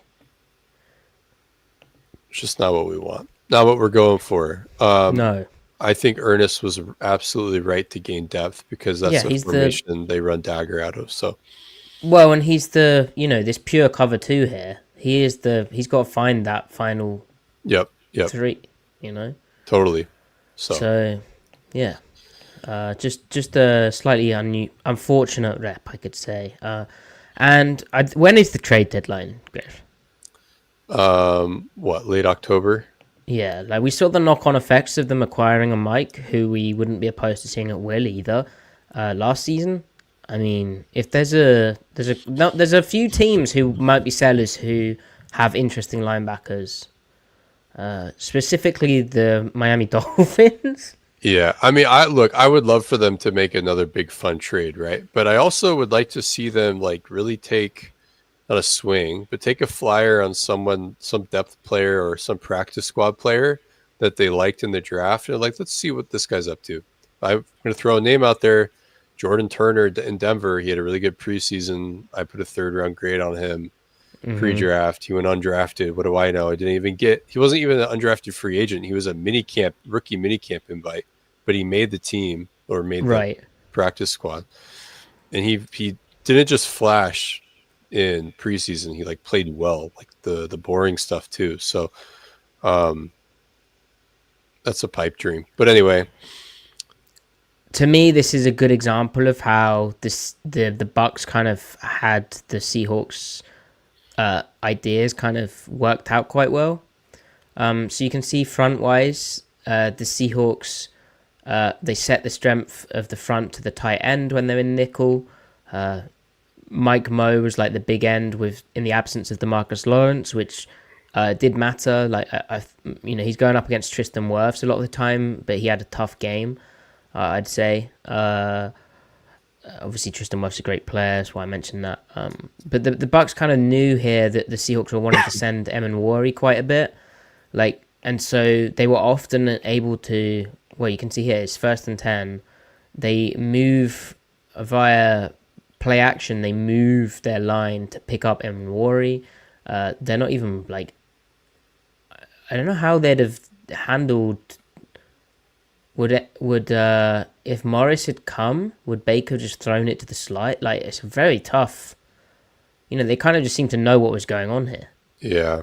it's just not what we want. Not what we're going for. No. I think Ernest was absolutely right to gain depth because that's Yeah, the he's the formation they run dagger out of. So well, and he's the this pure cover two here. He's got to find that final yep, three. totally. So So yeah, just a slightly unfortunate rep, I could say. When is the trade deadline, Griff? what, late October? Yeah, like we saw the knock-on effects of them acquiring a Mike, who we wouldn't be opposed to seeing at will either. Last season, I mean, if there's a few teams who might be sellers who have interesting linebackers, specifically the Miami Dolphins. Yeah, I mean, I would love for them to make another big fun trade, right? But I also would like to see them like really take not a swing, but take a flyer on some depth player or some practice squad player that they liked in the draft. And like, let's see what this guy's up to. I'm going to throw a name out there. Jordan Turner in Denver. He had a really good preseason. I put a 3rd round grade on him. pre-draft. He went undrafted. What do I know? I didn't even get. He wasn't even an undrafted free agent. He was a rookie mini camp invite, but he made the team or made the Right. practice squad, and he didn't just flash in preseason. He like played well, like the boring stuff too. So, that's a pipe dream. But anyway, To me, this is a good example of how the Bucks kind of had the Seahawks ideas kind of worked out quite well. So you can see front wise, the Seahawks they set the strength of the front to the tight end when they're in nickel. Mike Moe was like the big end with in the absence of DeMarcus Lawrence, which did matter. Like he's going up against Tristan Wirfs a lot of the time, but he had a tough game. I'd say. Obviously, Tristan Wirfs a great player, that's why I mentioned that. But the Bucks kind of knew here that the Seahawks were wanting to send Emin quite a bit, and so they were often able to. Well, you can see here it's 1st and 10. They move via play action. They move their line to pick up Emin. They're not even like. I don't know how they'd have handled. Would if Morris had come, would Baker just thrown it to the slide? Like, it's very tough. They kind of just seem to know what was going on here. yeah.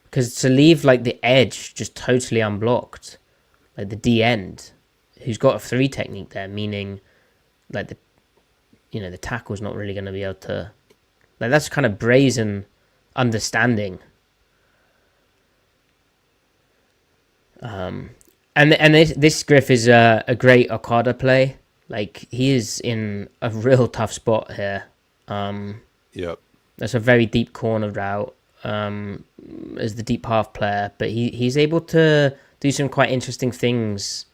Because to leave like the edge just totally unblocked, like the D end, who's got a 3 technique there, meaning like the tackle's not really going to be able to. Like, that's kind of brazen understanding. And this Griff is a great Okada play. Like, he is in a real tough spot here. Yep. That's a very deep corner route as the deep half player, but he's able to do some quite interesting things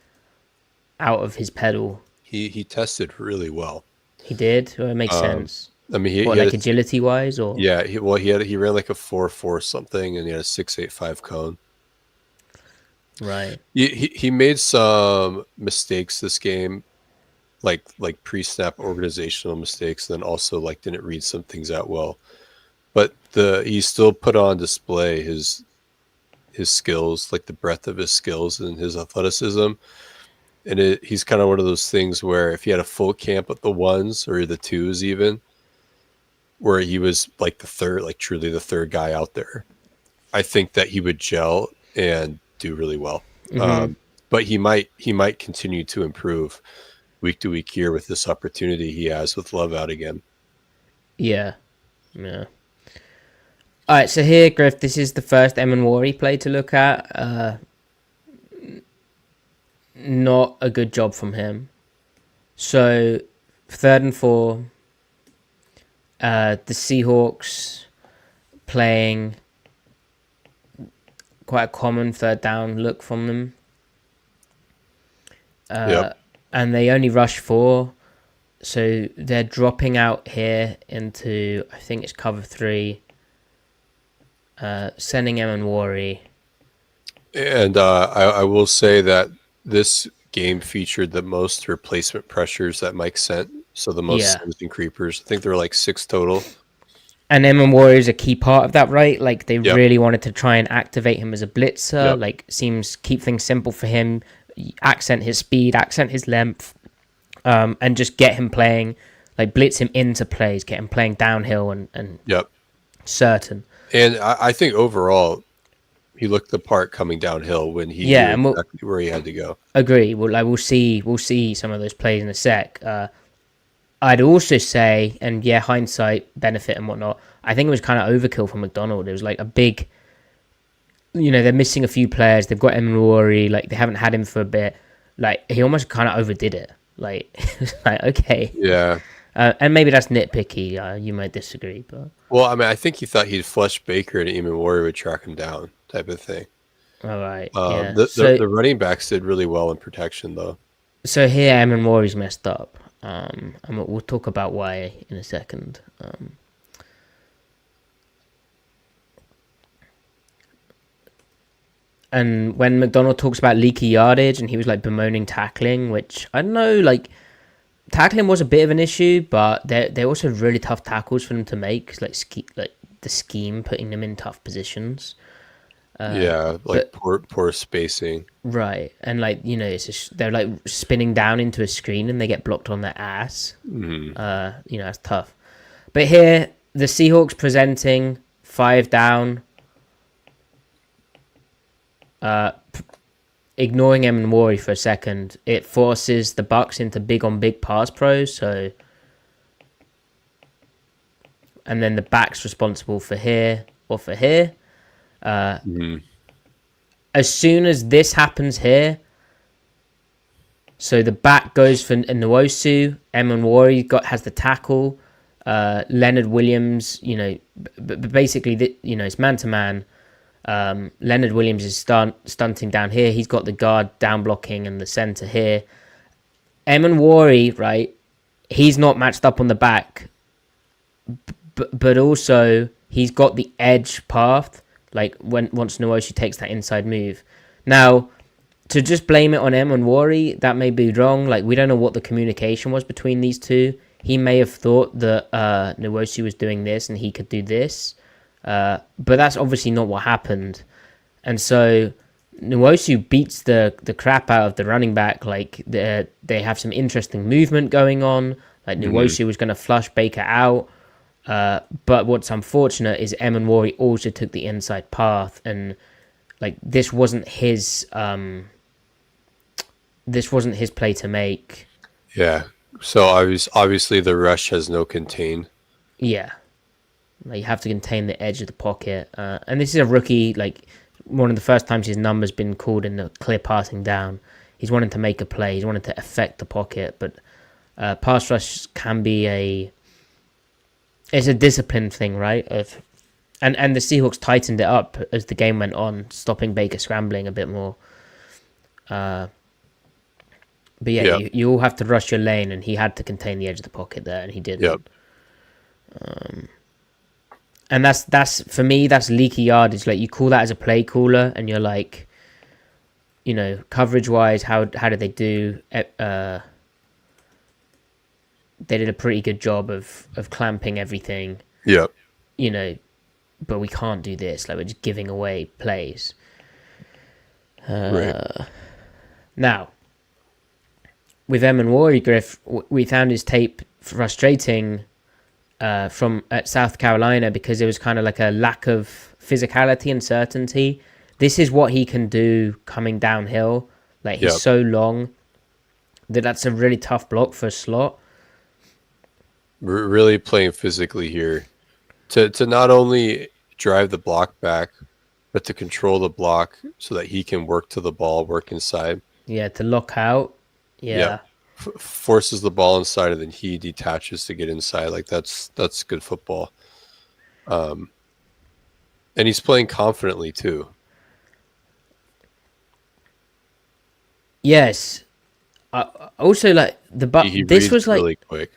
out of his pedal. He tested really well. He did. Well, it makes sense. I mean, he like agility wise, or yeah. He ran like a 4.4 something, and he had a 6.85 cone. Right. He made some mistakes this game, like pre-snap organizational mistakes, then also like didn't read some things out well. But he still put on display his skills, like the breadth of his skills and his athleticism. And he's kind of one of those things where if he had a full camp at the 1s or the 2s even, where he was like truly the third guy out there, I think that he would gel and do really well. Mm-hmm. But he might continue to improve week to week here with this opportunity he has with Love out again. Yeah. All right, so here, Griff, this is the first Emin play to look at. Not a good job from him. So 3rd and 4, the Seahawks playing quite a common 3rd down look from them. Yep. And they only rush 4, so they're dropping out here into, I think it's cover 3, sending Emin. And I will say that this game featured the most replacement pressures that Mike sent. So the most and creepers. I think there were like 6 total. And Emin is a key part of that, right? Like, they really wanted to try and activate him as a blitzer. Like, seems keep things simple for him, accent his speed, accent his length, and just get him playing, like blitz him into plays, get him playing downhill and certain. And I think overall, he looked the part coming downhill when he knew exactly where he had to go. Agree. We'll see some of those plays in a sec. I'd also say, and hindsight benefit and whatnot, I think it was kind of overkill for McDonald. It was like a big, they're missing a few players. They've got Emin, like they haven't had him for a bit. Like, he almost kind of overdid it. Like, like, okay. Yeah. And maybe that's nitpicky. You might disagree, but. Well, I mean, I think he thought he'd flush Baker and Emin would track him down, type of thing. All right. The running backs did really well in protection, though. So here, Emin messed up. And we'll talk about why in a second. And when McDonald talks about leaky yardage and he was like bemoaning tackling, which I don't know, like tackling was a bit of an issue, but they're also really tough tackles for them to make. Like the scheme putting them in tough positions. Yeah, like But poor spacing. right, and like it's they're like spinning down into a screen and they get blocked on their ass. Hmm. That's tough. But here the Seahawks presenting 5 down, ignoring Emin Wari for a second. It forces the Bucks into big on big pass pros. So, and then the back's responsible for here or for here. Hmm. As soon as this happens here, so the back goes for Nwosu. Emin Wari has the tackle. Leonard Williams, basically, it's man to man. Leonard Williams is stunting down here. He's got the guard down blocking and the center here. Emin Wari, right? He's not matched up on the back, but also he's got the edge path. Like once Nwosu takes that inside move. Now, to just blame it on Emin Wari, that may be wrong. Like we don't know what the communication was between these two. He may have thought that Nwosu was doing this and he could do this. But that's obviously not what happened. And so Nwosu beats the crap out of the running back. Like they have some interesting movement going on. Like Nwosu was going to flush Baker out. But what's unfortunate is Emin Wari also took the inside path. And like this wasn't his play to make. Yeah. So obviously the rush has no contain. Yeah. Like you have to contain the edge of the pocket. And this is a rookie, like one of the first times his number's been called in the clear passing down. He's wanting to make a play. He's wanting to affect the pocket. But pass rush can be it's a discipline thing, right? And the Seahawks tightened it up as the game went on, stopping Baker scrambling a bit more. But yeah, Yep. you all have to rush your lane, and he had to contain the edge of the pocket there, and he didn't. Yep. And that's for me, that's leaky yardage. Like you call that as a play caller, and you're like, coverage wise, how did they do? They did a pretty good job of clamping everything. Yep. But we can't do this. Like we're just giving away plays. Right. Now, with Emin Wari, Griff, we found his tape frustrating from at South Carolina because it was kind of like a lack of physicality and certainty. This is what he can do coming downhill. Like he's so long that's a really tough block for a slot. We're really playing physically here to not only drive the block back, but to control the block so that he can work to the ball, work inside. Yeah, to lock out. Yeah. Forces the ball inside and then he detaches to get inside. Like that's good football. And he's playing confidently too. Yes. Also, like this was like really quick.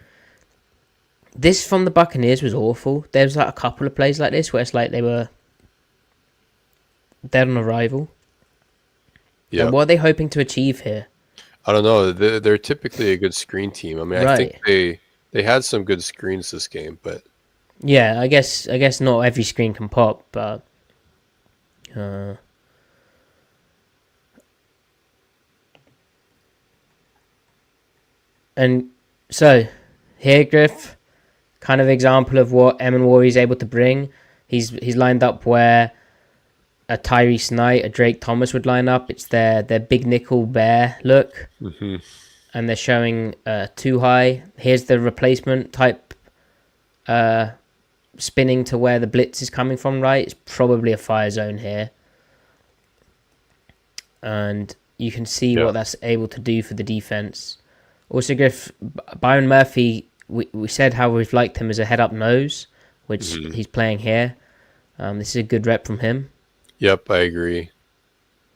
This from the Buccaneers was awful. There was like a couple of plays like this where it's like they were dead on arrival. Yeah. Like, what are they hoping to achieve here? I don't know. They're typically a good screen team. I mean, I think they had some good screens this game, but yeah, I guess not every screen can pop, but and so here, Griff, kind of example of what Emin Wari is able to bring. He's lined up where a Tyrese Knight, a Drake Thomas would line up. It's their big nickel bear look, and they're showing too high. Here's the replacement type spinning to where the blitz is coming from. Right, it's probably a fire zone here, and you can see what that's able to do for the defense. Also, Griff, Byron Murphy. We said how we've liked him as a head-up nose, which he's playing here. This is a good rep from him. Yep, I agree.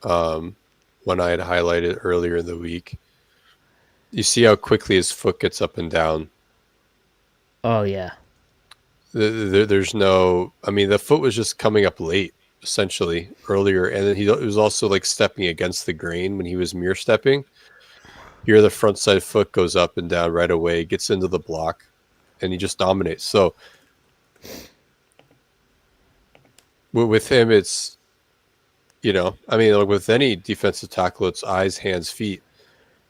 When I had highlighted earlier in the week, you see how quickly his foot gets up and down. Oh, yeah. There's no... I mean, the foot was just coming up late, essentially, earlier. And then he was also, like, stepping against the grain when he was mirror stepping. Here, the front side foot goes up and down right away, gets into the block, and he just dominates. So with him, it's, I mean, like with any defensive tackle, it's eyes, hands, feet.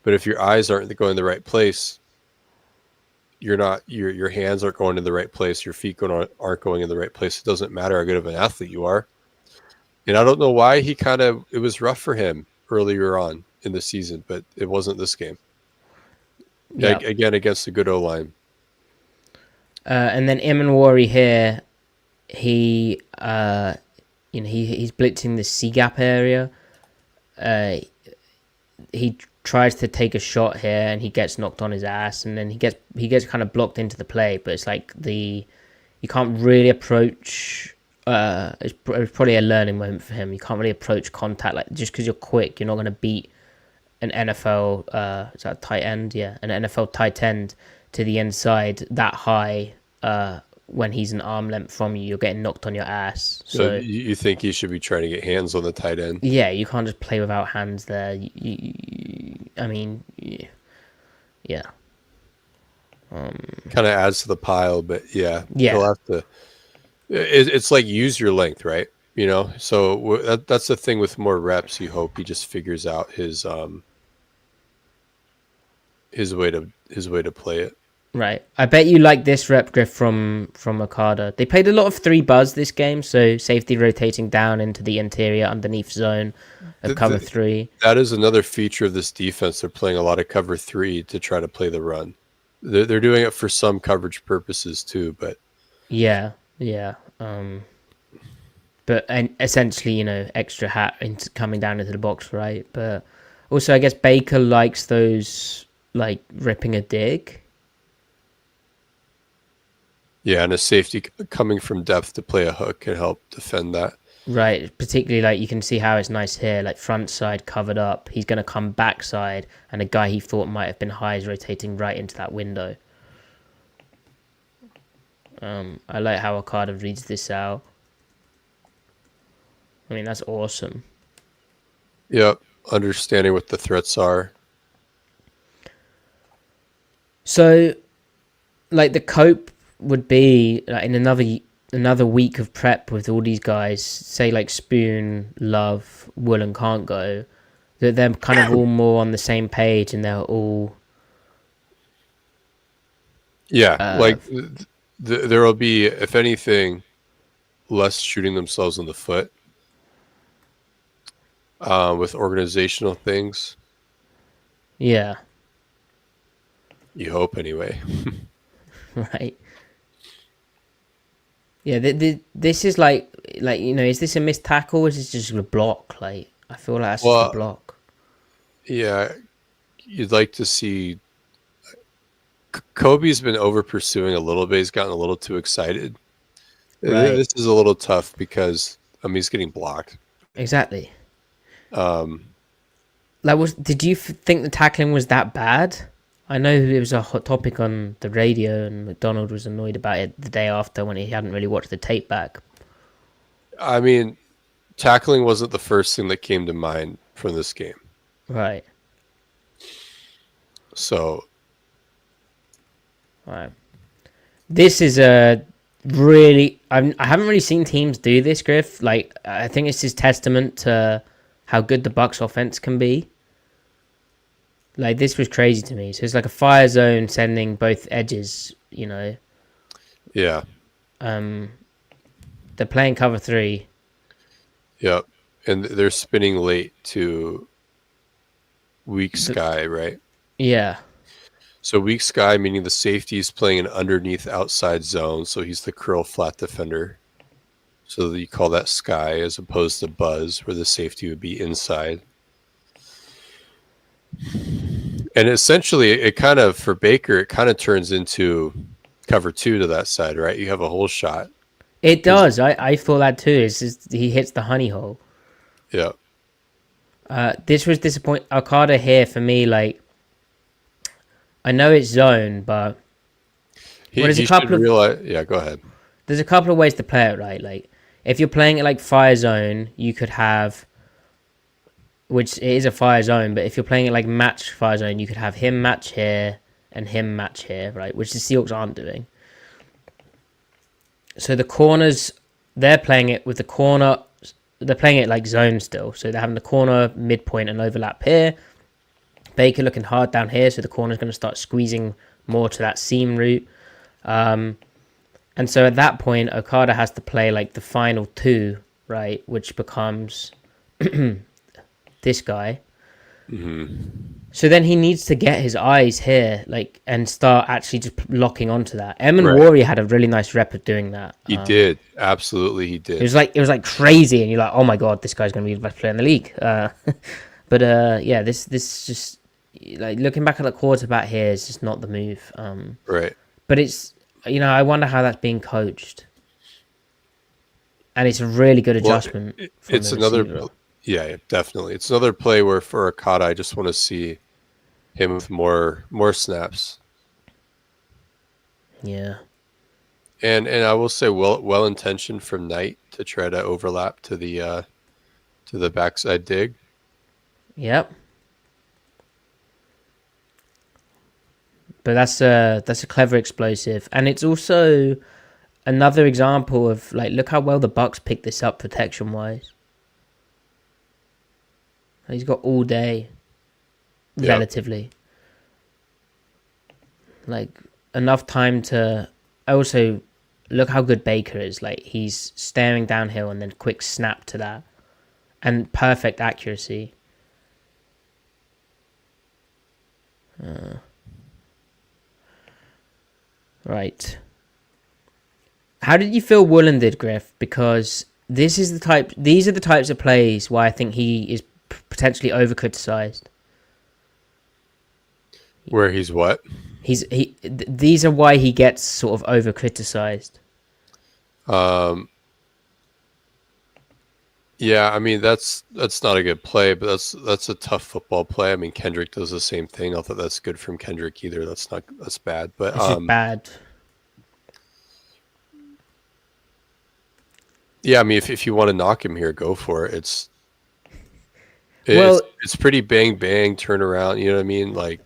But if your eyes aren't going the right place, your hands aren't going in the right place, your feet aren't going in the right place. It doesn't matter how good of an athlete you are. And I don't know why it was rough for him earlier on in the season, but it wasn't this game. Yeah. Again, against the good O-line. And then Imanwari here, he's blitzing the C-gap area. He tries to take a shot here, and he gets knocked on his ass, and then he gets kind of blocked into the play. But it's like you can't really approach. It's probably a learning moment for him. You can't really approach contact like just because you're quick. You're not going to beat an NFL is that tight end? Yeah, an NFL tight end to the inside that high. When he's an arm length from you, you're getting knocked on your ass. So you think he should be trying to get hands on the tight end? Yeah, you can't just play without hands there. I mean, yeah. Kind of adds to the pile, but yeah. Yeah. He'll have to. It's like use your length, right? So that's the thing with more reps. You hope he just figures out his way to play it. Right. I bet you like this rep, Griff, from Okada. They played a lot of 3 buzz this game, so safety rotating down into the interior underneath zone of cover 3. That is another feature of this defense. They're playing a lot of cover 3 to try to play the run. They're doing it for some coverage purposes too, but yeah. But essentially, extra hat into coming down into the box, right? But also, I guess Baker likes those like ripping a dig. Yeah, and a safety coming from depth to play a hook can help defend that. Right, particularly like you can see how it's nice here, like front side covered up. He's going to come backside, and a guy he thought might have been high is rotating right into that window. I like how Okada reads this out. I mean, that's awesome. Yep, understanding what the threats are. So, like the cope would be like in another week of prep with all these guys, say like Spoon, Love, Will, and Can't Go, that they're kind of all more on the same page, and they're all there will be, if anything, less shooting themselves in the foot with organizational things. Yeah. You hope, anyway. Right. Yeah, this is like is this a missed tackle or is this just a block? Like, I feel like that's just a block. Yeah, you'd like to see. Kobe's been over pursuing a little bit. He's gotten a little too excited. Right. This is a little tough because he's getting blocked. Exactly. Did you think the tackling was that bad? I know it was a hot topic on the radio, and McDonald was annoyed about it the day after when he hadn't really watched the tape back. I mean, tackling wasn't the first thing that came to mind from this game. Right. So. Right. This is a really... I haven't really seen teams do this, Griff. Like, I think it's just testament to how good the Bucs offense can be. Like, this was crazy to me. So it's like a fire zone sending both edges, Yeah. They're playing cover 3. Yep. And they're spinning late to weak sky, right? Yeah. So weak sky, meaning the safety is playing an underneath outside zone. So he's the curl flat defender. So you call that sky as opposed to buzz, where the safety would be inside. And essentially, it kind of, for Baker, it kind of turns into cover 2 to that side, right? You have a whole shot. It does. I feel that too. It's just, he hits the honey hole. Yeah. This was disappointing. Okada here for me, like, I know it's zone, but Yeah, go ahead. There's a couple of ways to play it, right? Like, if you're playing it like fire zone, you could have which it is a fire zone, but if you're playing it like match fire zone, you could have him match here and him match here, right? Which the Seahawks aren't doing. So the corners, they're playing it with the corner. They're playing it like zone still. So they're having the corner, midpoint, and overlap here. Baker looking hard down here, so the corner's going to start squeezing more to that seam route. And so at that point, Okada has to play like the final two, right? Which becomes this guy. So then he needs to get his eyes here, like, and start actually just locking onto that. Warrior had a really nice rep of doing that. He did, absolutely, he did. It was like crazy, and you're like, oh my god, this guy's gonna be the best player in the league. But yeah, this just like looking back at the quarterback here is just not the move. Right. But it's I wonder how that's being coached, and it's a really good adjustment. It's another. Yeah, definitely. It's another play where for Okada, I just want to see him with more snaps. Yeah. And I will say well intentioned from Knight to try to overlap to the backside dig. Yep. But that's a clever explosive, and it's also another example of like look how well the Bucs picked this up protection wise. He's got all day, relatively. Like, enough time to... Also, look how good Baker is. Like, he's staring downhill and then quick snap to that. And perfect accuracy. Right. How did you feel Woolen did, Griff? Because these are the types of plays why I think he is potentially over-criticized. Where he's what? These are why he gets sort of over-criticized. Yeah, I mean that's not a good play, but that's a tough football play. I mean Kendrick does the same thing. Not that that's good from Kendrick either. That's bad, but it's just bad. Yeah, I mean if you want to knock him here, go for it. It's pretty bang bang turnaround. You know what I mean? Like,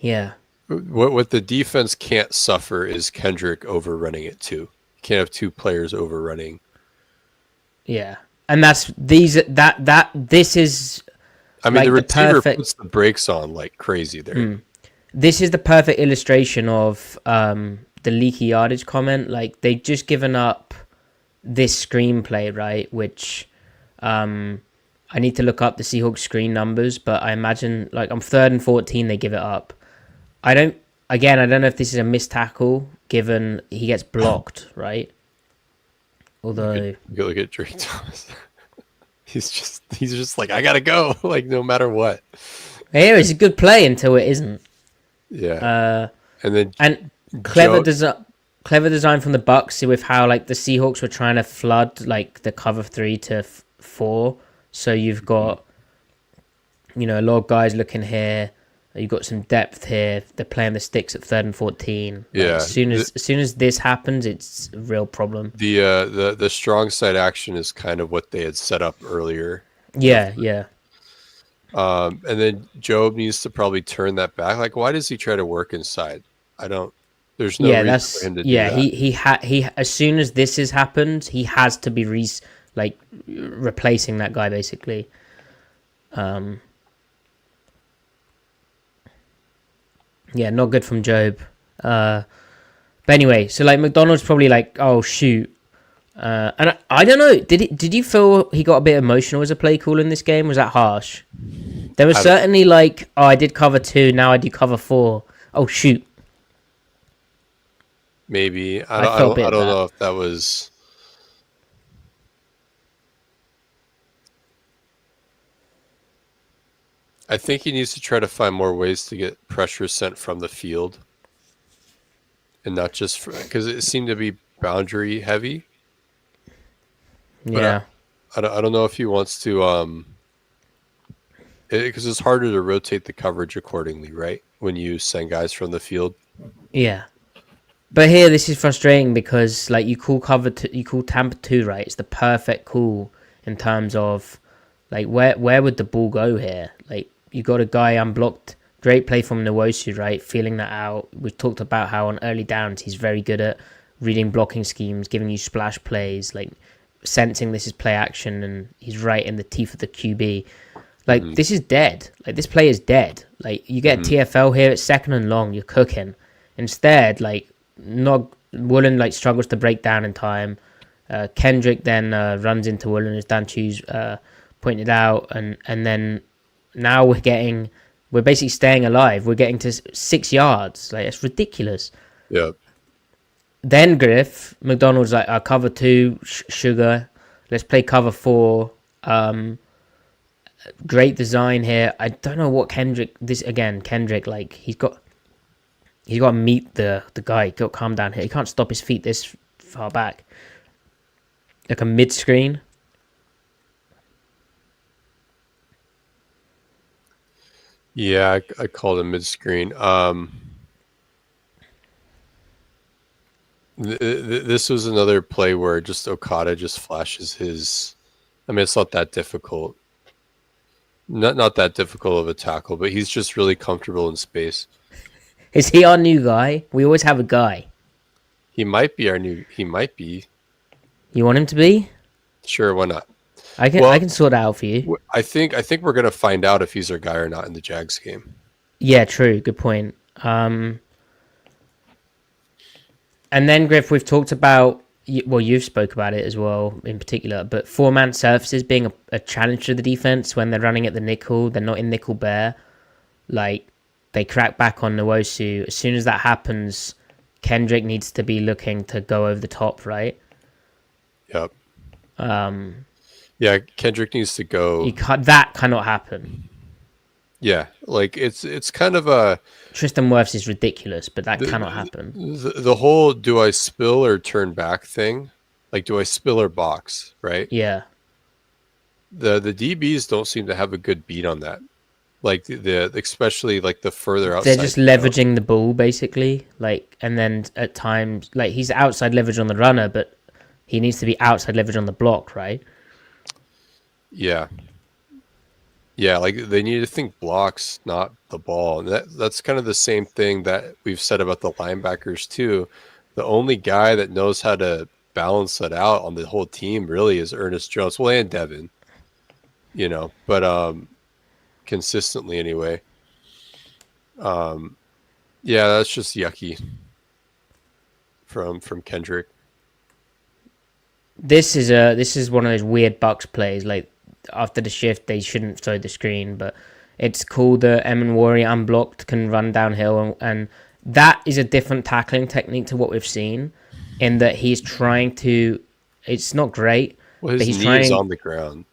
yeah. What the defense can't suffer is Kendrick overrunning it too. You can't have two players overrunning. Yeah, and this is. I mean, like the receiver puts the brakes on like crazy there. This is the perfect illustration of the leaky yardage comment. Like they just given up this screenplay, right? Which I need to look up the Seahawks screen numbers, but I imagine like on 3rd and 14 they give it up. I don't know if this is a missed tackle given he gets blocked, right? Although you look at Drake Thomas. he's just like I gotta go, like no matter what. Yeah, it's a good play until it isn't. Yeah. And clever design from the Bucs with how like the Seahawks were trying to flood like the cover 3 to 4. So you've got a lot of guys looking here. You've got some depth here. They're playing the sticks at 3rd and 14. Yeah. Like, as soon as this happens, it's a real problem. The strong side action is kind of what they had set up earlier. Yeah, yeah. And then Job needs to probably turn that back. Like, why does he try to work inside? There's no reason for him to do that. He as soon as this has happened, he has to be replacing that guy basically. Yeah, not good from Job. But anyway, so like McDonald's probably like, oh shoot. And I don't know. Did you feel he got a bit emotional as a play call in this game? Was that harsh? There was certainly like, oh, I did cover 2, now I do cover 4. Oh shoot. Maybe I don't know if that was. I think he needs to try to find more ways to get pressure sent from the field, and not just because it seemed to be boundary heavy. Yeah, I don't know if he wants to because it's harder to rotate the coverage accordingly, right? When you send guys from the field. Yeah, but here this is frustrating because like you call Tampa 2, right? It's the perfect call in terms of Like where would the ball go here? Like you got a guy unblocked. Great play from Nwosu, right? Feeling that out. We've talked about how on early downs he's very good at reading blocking schemes, giving you splash plays, like sensing this is play action, and he's right in the teeth of the QB. Like this is dead. Like this play is dead. Like you get TFL here, it's second and long, you're cooking. Instead, like not Woolen like struggles to break down in time. Kendrick then runs into Woolen as Dan Chu's pointed out, and then now we're basically staying alive. We're getting to 6 yards. Like it's ridiculous. Yeah. Then Griff McDonald's like, cover 2, Sugar. Let's play cover 4. Great design here. I don't know what Kendrick. Kendrick, like he's got to meet the guy. He's got to calm down here. He can't stop his feet this far back. Like a mid screen. Yeah, I called him mid screen. This was another play where just Okada just flashes his. I mean, it's not that difficult. Not that difficult of a tackle, but he's just really comfortable in space. Is he our new guy? We always have a guy. He might be our new. He might be. You want him to be? Sure, why not? I can sort it out for you. I think we're gonna find out if he's our guy or not in the Jags game. Yeah, true. Good point. And then Griff, we've talked about. Well, you've spoke about it as well, in particular. But 4-man surfaces being a challenge to the defense when they're running at the nickel. They're not in nickel bear. Like they crack back on Nwosu. As soon as that happens, Kendrick needs to be looking to go over the top, right? Yep. Yeah, Kendrick needs to go. That cannot happen. Yeah, like it's kind of a Tristan Wirfs is ridiculous, but that cannot happen. The whole do I spill or turn back thing, like do I spill or box, right? Yeah. The DBs don't seem to have a good beat on that. Like the especially like the further outside. They're just leveraging the ball basically, like, and then at times like he's outside leverage on the runner, but he needs to be outside leverage on the block, right? Yeah. Yeah, like they need to think blocks, not the ball. And that's kind of the same thing that we've said about the linebackers too. The only guy that knows how to balance that out on the whole team really is Ernest Jones. Well, and Devin, but consistently anyway. Yeah, that's just yucky from Kendrick. This is one of those weird Bucks plays. Like after the shift, they shouldn't show the screen, but it's cool that Emin Wari unblocked can run downhill, and that is a different tackling technique to what we've seen, in that he's trying to. It's not great. Well, his but he's knee trying, is on the ground.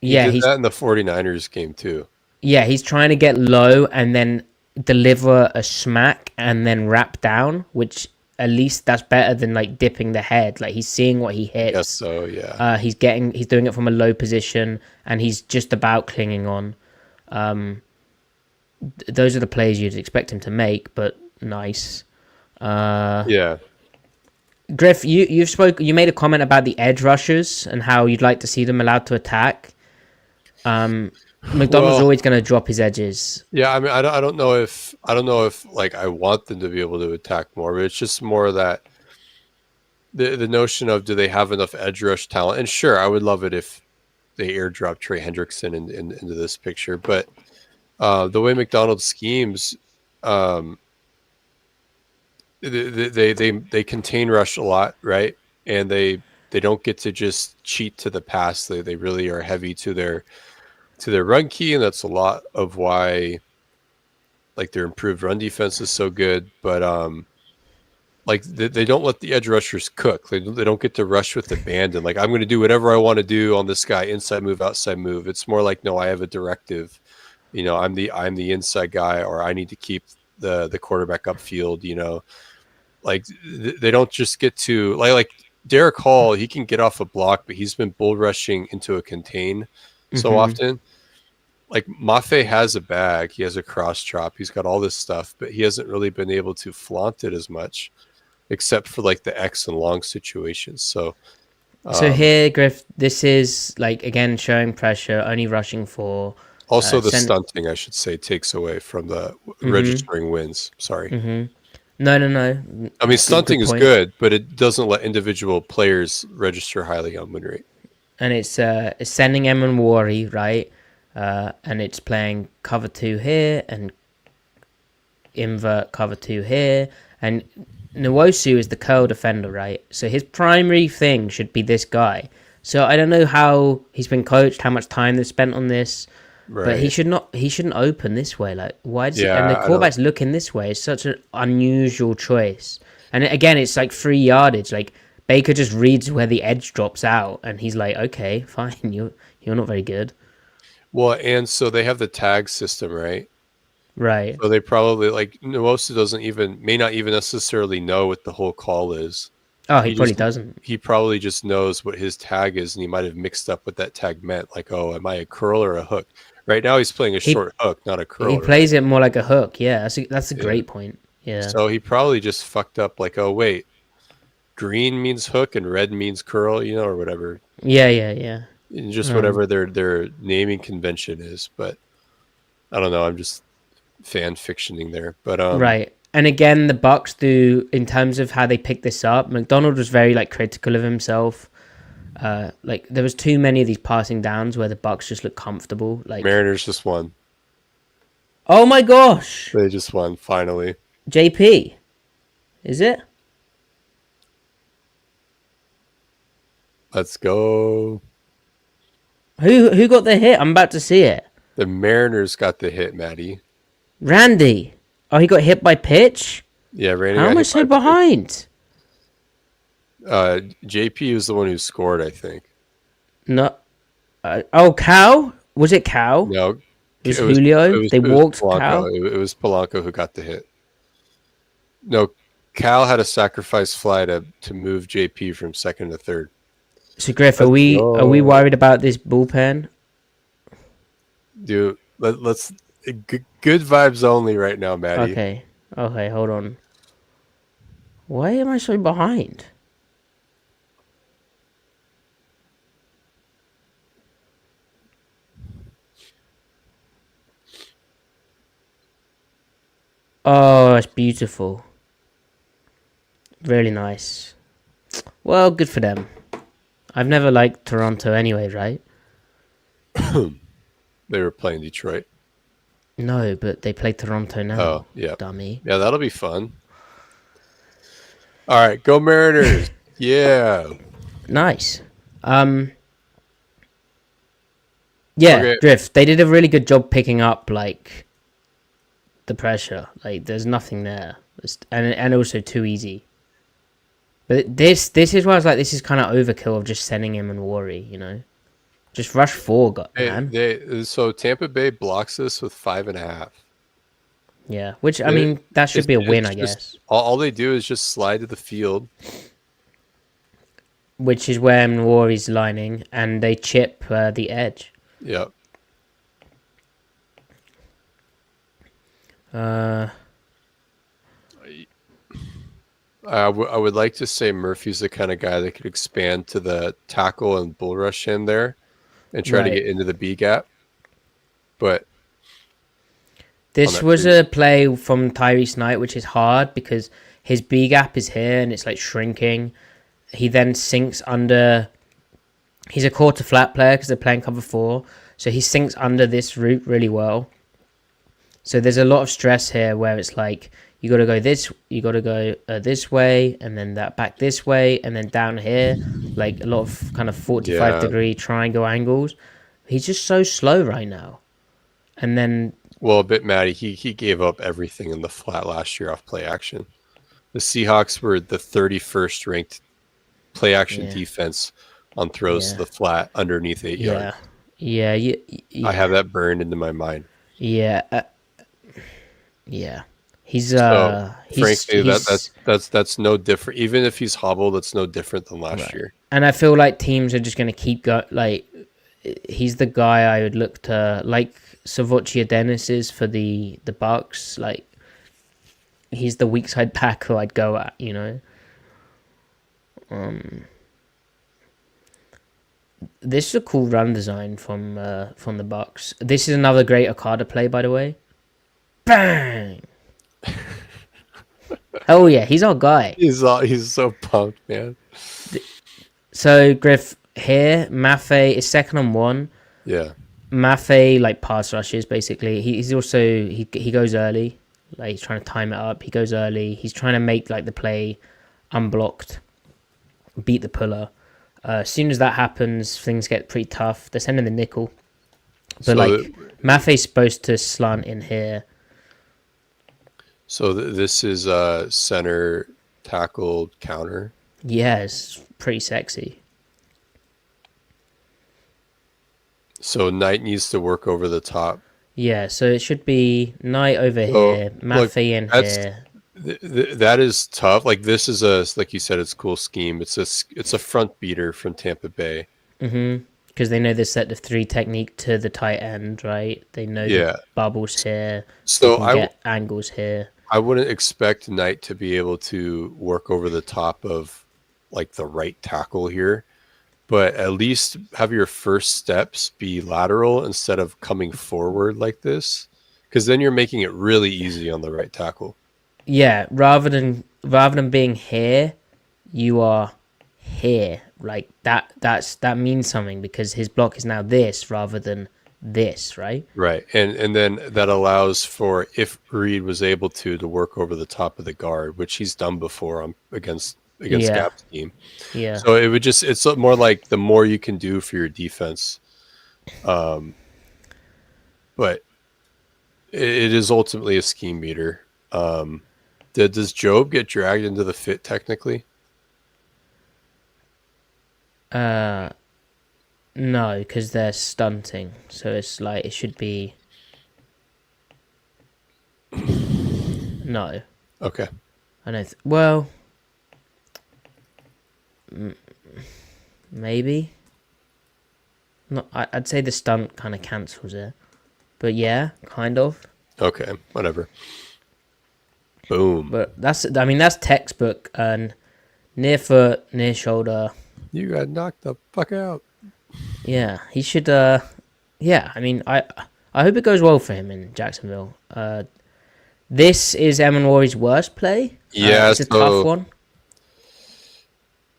He yeah, did that in the 49ers game too. Yeah, he's trying to get low and then deliver a smack and then wrap down, which at least that's better than like dipping the head. Like he's seeing what he hits. Yes, so yeah. He's doing it from a low position and he's just about clinging on. Those are the plays you'd expect him to make, but nice. Yeah. Griff, you made a comment about the edge rushers and how you'd like to see them allowed to attack. McDonald's always going to drop his edges. Yeah, I mean, I don't know if like I want them to be able to attack more, but it's just more that the notion of do they have enough edge rush talent? And sure, I would love it if they airdrop Trey Hendrickson into this picture, but the way McDonald's schemes, they contain rush a lot, right? And they don't get to just cheat to the pass. They really are heavy to their run key, and that's a lot of why like their improved run defense is so good. But like they don't let the edge rushers cook. They don't get to rush with abandon. Like I'm going to do whatever I want to do on this guy, inside move, outside move. It's more like, no, I have a directive. I'm the inside guy, or I need to keep the quarterback upfield. Like they don't just get to like Derek Hall. He can get off a block, but he's been bull rushing into a contain so often. Like Mafe has a bag, he has a cross chop, he's got all this stuff, but he hasn't really been able to flaunt it as much, except for like the X and long situations. So So here, Griff, this is like again showing pressure, only rushing for. Also, the Send. stunting, I should say, takes away from the Mm-hmm. registering wins. Sorry. Mm-hmm. No, no, no. I mean, Good, stunting good is point. good, but it doesn't let individual players register highly on win rate. And it's sending M and Wari right, and it's playing cover two here and invert cover two here, and Nwosu is the curl defender, right? So his primary thing should be this guy. So I don't know how he's been coached, how much time they've spent on this, but he Right. should not. He shouldn't open this way. Like why does he? And the Yeah, I don't. quarterback's looking this way. It's such an unusual choice. And again, it's like free yardage. Like Baker just reads where the edge drops out, and he's like, okay, fine, you're not very good, Well, and so they have the tag system, right? right? So they probably like Nwosu doesn't even may not even necessarily know what the whole call is. Oh, he He probably just doesn't. he probably just knows what his tag is, and he might have mixed up what that tag meant. Like, oh, am I a curl or a hook? Right now, he's playing a He short hook, not a he curl, right? plays it more like a hook. Yeah, that's a Yeah. great point. Yeah, So he probably just fucked up. Like, oh wait, green means hook and red means curl, or whatever, yeah. and just Um, whatever their naming convention is. But I don't know. I'm just fan fictioning there. But right. And again, the Bucks do in terms of how they pick this up. McDonald was very like critical of himself. Like there was too many of these passing downs where the Bucks just look comfortable. Like, Mariners just won. oh my gosh, They just won finally. JP, is it? Let's go. Who got the hit? I'm about to see it. The Mariners got the hit, Maddie. Randy. Oh, he got hit by pitch. Yeah, Randy How got am I hit so by pitch. behind? JP was the one who scored, I think. No. Oh, Cal. Was it Cal? No, It was it was Julio. They it was walked Polanco. Cal. It was Polanco who got the hit. No, Cal had a sacrifice fly to move JP from second to third. So Griff, are Let's we go. worried about this bullpen? Dude, let's good vibes only right now, Maddie. Okay, hold on. Why am I so behind? Oh, it's beautiful. Really nice. Well, good for them. I've never liked Toronto anyway, right? They were playing Detroit. No, but they play Toronto now. Oh, yeah. Dummy. Yeah, that'll be fun. All right, go Mariners. Yeah. Nice. Yeah, Okay. Drift. They did a really good job picking up like the pressure. Like there's nothing there. And also too easy. But this is why I was like, this is kind of overkill of just sending him and worry. Just rush four, man. So Tampa Bay blocks this with 5.5. Yeah, which I mean that should be a win, I guess. All they do is just slide to the field. Which is where Nwori's lining, and they chip the edge. Yep. I would like to say Murphy's the kind of guy that could expand to the tackle and bull rush in there and try to Right. get into the B gap. But This was a play from Tyrese Knight, which is hard because his B gap is here and it's like shrinking. He then sinks under. He's a quarter flat player because they're playing cover four, so he sinks under this route really well. So there's a lot of stress here where it's like you got to go this way, and then that back this way, and then down here, like a lot of kind of 45-degree triangle angles. He's just so slow right now, and then. Well, a bit Matty, he gave up everything in the flat last year off play action. The Seahawks were the 31st ranked play action defense on throws to the flat underneath 8 yards. Yeah. I have that burned into my mind. Yeah. He's frankly, that's no different. Even if he's hobbled, that's no different than last year. And I feel like teams are just going to keep going. Like, he's the guy I would look to, like Savocia Dennis is for the Bucks. Like, he's the weak side back who I'd go at. This is a cool run design from the Bucks. This is another great Okada play, by the way. Bang! Hell yeah, he's our guy. He's so pumped, man. So Griff here, Maffei is second on one. Yeah. Maffei like pass rushes basically. He's also he goes early, like he's trying to time it up. He goes early. He's trying to make like the play unblocked, beat the puller. As soon as that happens, things get pretty tough. They're sending the nickel, but So like Maffei's supposed to slant in here. So this is center tackle counter. Yeah, it's pretty sexy. So Knight needs to work over the top. Yeah, so it should be Knight over here, Maffei in here. That is tough. Like this is like you said, it's a cool scheme. It's a front beater from Tampa Bay. Because they know the set of three technique to the tight end, right? They know the bubbles here. So they can get angles here. I wouldn't expect Knight to be able to work over the top of like the right tackle here, but at least have your first steps be lateral instead of coming forward like this, because then you're making it really easy on the right tackle. Yeah, rather than being here, you are here. Like that means something because his block is now this rather than this, right? Right. And then that allows for, if Reed was able to work over the top of the guard, which he's done before against Gap's team. Yeah. So it's more like the more you can do for your defense. But it is ultimately a scheme meter. Does Job get dragged into the fit technically? No, because they're stunting. So it's like it should be. No. Okay. I don't. Well, maybe. No, I'd say the stunt kind of cancels it, but yeah, kind of. Okay, whatever. Boom. But that's textbook and near foot, near shoulder. You got knocked the fuck out. Yeah, he should. Yeah, I mean, I hope it goes well for him in Jacksonville. This is Emanwari's worst play. Yeah, it's a tough one.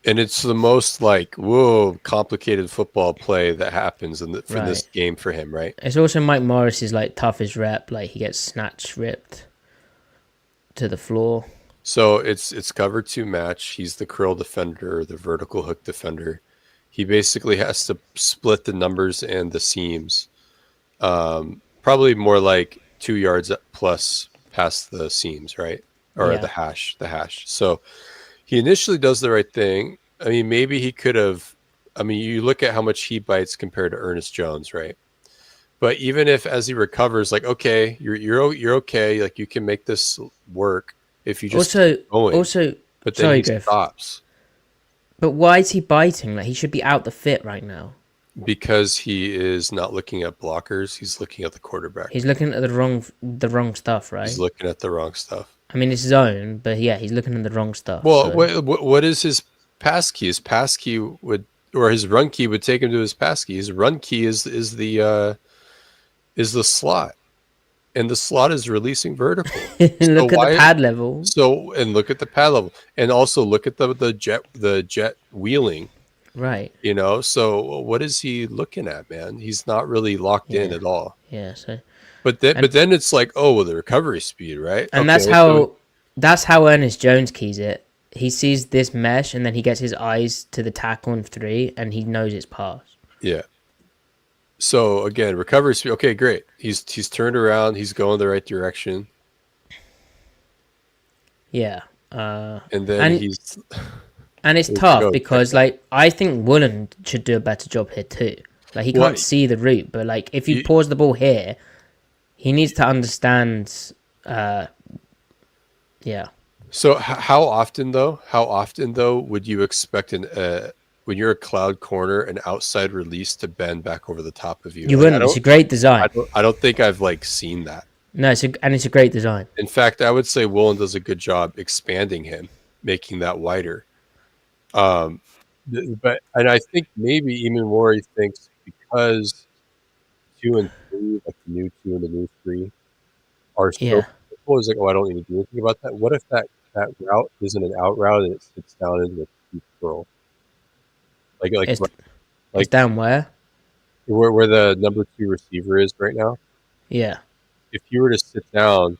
And it's the most like complicated football play that happens for this game for him, right? It's also Mike Morris's like toughest rep. Like he gets snatch ripped to the floor. So it's cover two match. He's the curl defender, the vertical hook defender. He basically has to split the numbers and the seams. Probably more like 2 yards plus past the seams, right? Or the hash. So he initially does the right thing. I mean, maybe he could have. I mean, you look at how much he bites compared to Ernest Jones, right? But even if as he recovers, like, okay, you're okay, like you can make this work if you just keep going. But then he stops. But why is he biting? Like he should be out the fit right now. Because he is not looking at blockers; he's looking at the quarterback. He's looking at the wrong stuff, right? He's looking at the wrong stuff. I mean, it's his own, but yeah, he's looking at the wrong stuff. Well, what is his pass key? His pass key or his run key would take him to his pass key. His run key is the slot, and the slot is releasing vertical. Look at the pad level. Look at the pad level, and also look at the jet wheeling. Right. You know, so what is he looking at, man? He's not really locked in at all. Yeah. So. But then it's like, the recovery speed, right? And that's how Ernest Jones keys it. He sees this mesh, and then he gets his eyes to the tackle in 3, and he knows it's pass. Yeah. So again, recovery speed. Okay, great. He's turned around. He's going the right direction. Yeah. And then he's. And it's tough because, like, I think Woolen should do a better job here too. Like, he can't see the route, but like, if you pause the ball here, he needs to understand. Yeah. So how often though would you expect when you're a cloud corner, an outside release to bend back over the top of you? You wouldn't. It's a great design. I don't think I've seen that. No, it's a great design. In fact, I would say Woolen does a good job expanding him, making that wider. and I think maybe even more he thinks because 2 and 3, like the new 2 and the new 3, are so Yeah, simple. It's like, oh, I don't need to do anything about that. What if that route isn't an out route and it sits down into a deep curl, like like it's it's like down where? where the number 2 receiver is right now? Yeah, If you were to sit down,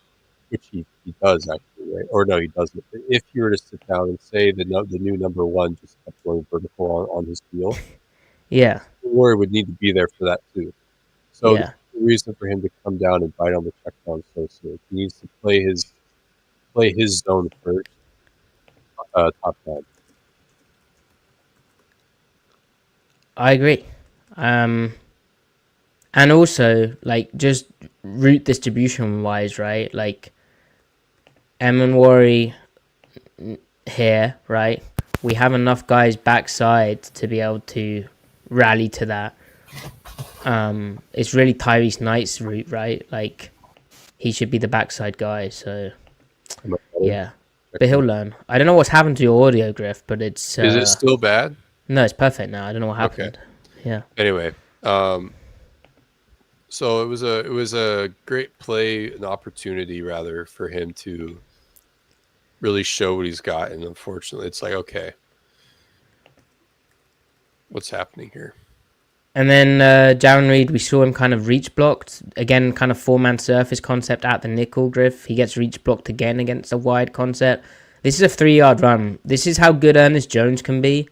which he does actually, right? Or no, he doesn't. But if you were to sit down and say the new number 1 just kept going vertical on his heel, yeah, Warrior would need to be there for that too. So there's yeah. no reason for him to come down and bite on the check down so soon. He needs to play his zone first, top down. I agree. Um, and also like just route distribution wise, right? Like Worry here, right? We have enough guys backside to be able to rally to that. It's really Tyrese Knight's route, right? Like he should be the backside guy. So Am I better? yeah, but he'll learn. I don't know what's happened to your audio, Griff, but it's Is it still bad? no, it's perfect now. I don't know what Okay. happened. Yeah. Anyway, so it was a great play, an opportunity rather for him to really show what he's got, and unfortunately, it's like, okay, what's happening here? And then Jaron Reed, we saw him kind of reach blocked. Again, kind of four-man surface concept at the nickel, Griff. He gets reach blocked again against a wide concept. This is a 3-yard run. This is how good Ernest Jones can be.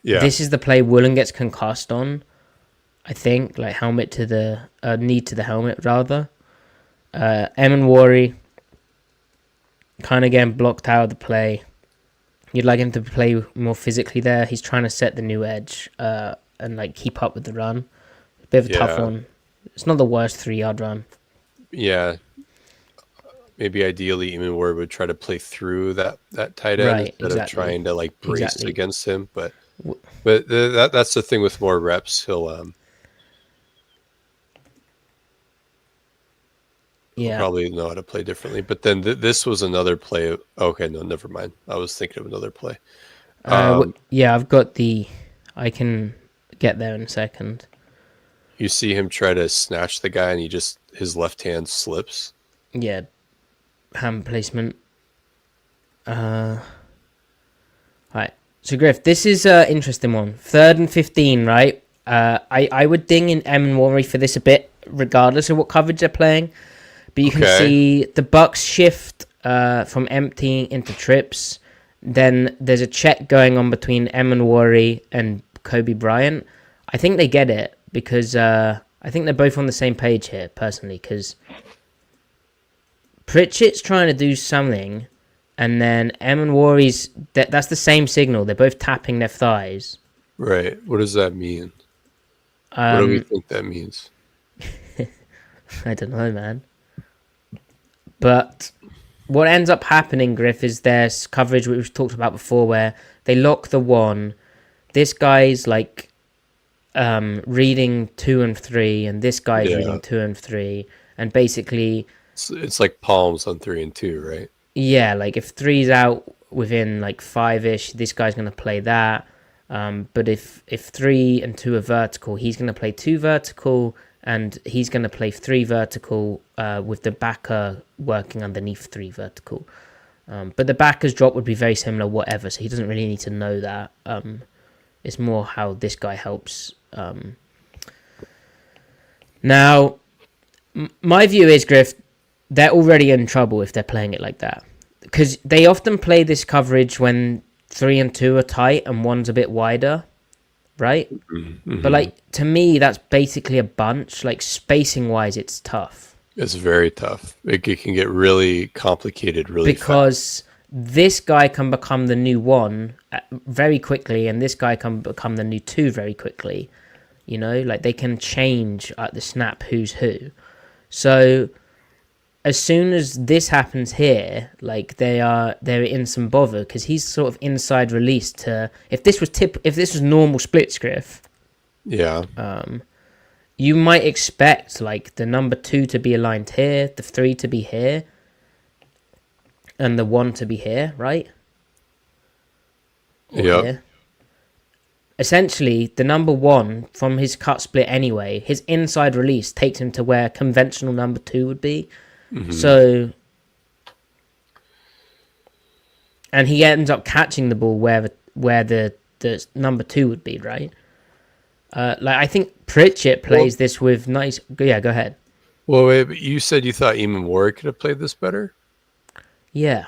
Yeah. This is the play Woolen gets concussed on, I think. Like helmet to the... knee to the helmet, rather. Worry kind of getting blocked out of the play. You'd like him to play more physically there. He's trying to set the new edge and like keep up with the run. Bit of a tough one. It's not the worst 3-yard run. Yeah. Maybe ideally Eamon Ward would try to play through that tight end Right, instead of trying to like brace against him. But that's the thing with more reps. He'll probably know how to play differently. But then this was another play. Okay, no, never mind. I was thinking of another play. Yeah, I've got the... I can get there in a second. You see him try to snatch the guy and his left hand slips. Yeah, hand placement. Right. So Griff, this is an interesting one. 3rd and 15, right? I would ding in Worry for this a bit, regardless of what coverage they're playing. But you can see the Bucks shift from empty into trips. Then there's a check going on between Worry and Kobe Bryant. I think they get it because I think they're both on the same page here, personally, because Pritchett's trying to do something, and then Worry's... That's the same signal. They're both tapping their thighs. Right. What does that mean? What do we think that means? I don't know, man. But what ends up happening, Griff, is there's coverage we've talked about before where they lock the one. This guy's like reading 2 and 3, and this guy's reading 2 and 3, and basically it's like palms on 3 and 2, right? Yeah, like if 3's out within like 5-ish, this guy's gonna play that. But if 3 and 2 are vertical, he's gonna play 2 vertical, and he's gonna play 3 vertical with the backer working underneath 3 vertical. But the backer's drop would be very similar, whatever. So he doesn't really need to know that. It's more how this guy helps. Now, my view is, Griff, they're already in trouble if they're playing it like that. Because they often play this coverage when 3 and 2 are tight and one's a bit wider, right? Mm-hmm. But, like, to me, that's basically a bunch. Like, spacing-wise, it's tough. It's very tough. It can get really complicated really fast. Because this guy can become the new 1 very quickly, and this guy can become the new 2 very quickly. You know, like, they can change at the snap who's who. So as soon as this happens here, like they're in some bother because he's sort of inside release to if this was normal split Griff, you might expect like the number 2 to be aligned here, the 3 to be here, and the 1 to be here, right? or Yep. here. Essentially, the number one from his cut split anyway, his inside release takes him to where conventional number two would be. So, and he ends up catching the ball where the number two would be, right? Like I think Pritchett plays this with nice. Yeah, go ahead. Well, wait, but you said you thought Eamon Warwick could have played this better. Yeah,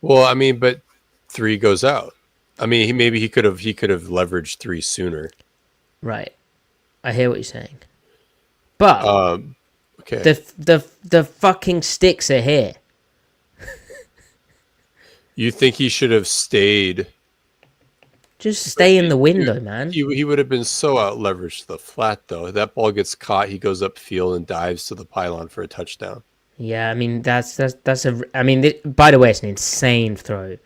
Well, I mean, but 3 goes out. I mean, he could have leveraged 3 sooner. right. I hear what you're saying, but Okay. the fucking sticks are here. You think he should have stayed? Just stay in the window, Dude, man. he would have been so out leveraged to the flat though. That ball gets caught, he goes upfield and dives to the pylon for a touchdown. Yeah, I mean that's a. I mean, by the way, it's an insane throw.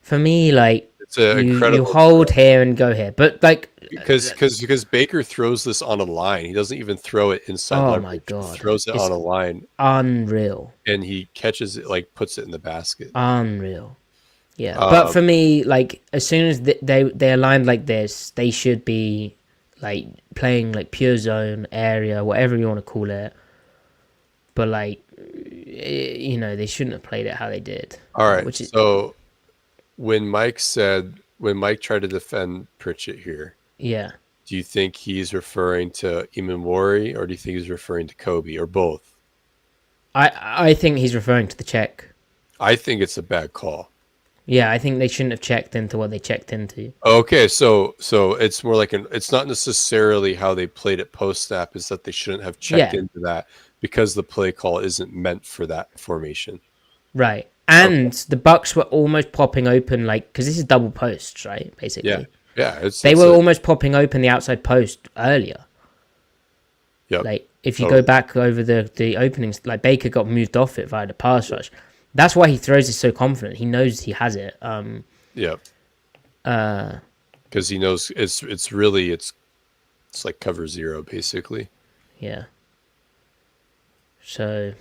For me, like It's an you incredible hold here and go here, but like because Baker throws this on a line. He doesn't even throw it inside oh leverage. my god, He throws it it's on a line unreal, and he catches it, like puts it in the basket. unreal. Yeah, but for me, like as soon as they aligned like this, they should be like playing like pure zone area, whatever you want to call it. But like, they shouldn't have played it how they did. All right. So when Mike tried to defend Pritchett here, yeah, do you think he's referring to Imamori or do you think he's referring to Kobe or both? I think he's referring to the check. I think it's a bad call. Yeah, I think they shouldn't have checked into what they checked into. Okay, so it's more like it's not necessarily how they played it post snap, is that they shouldn't have checked into that because the play call isn't meant for that formation. Right. And the Bucks were almost popping open, like, because this is double posts, right? Basically. Yeah. They were almost popping open the outside post earlier. Yep. Like, if you go back over the openings, like, Baker got moved off it via the pass rush. That's why he throws it so confident. He knows he has it. Because he knows it's really like cover 0, basically. Yeah. So...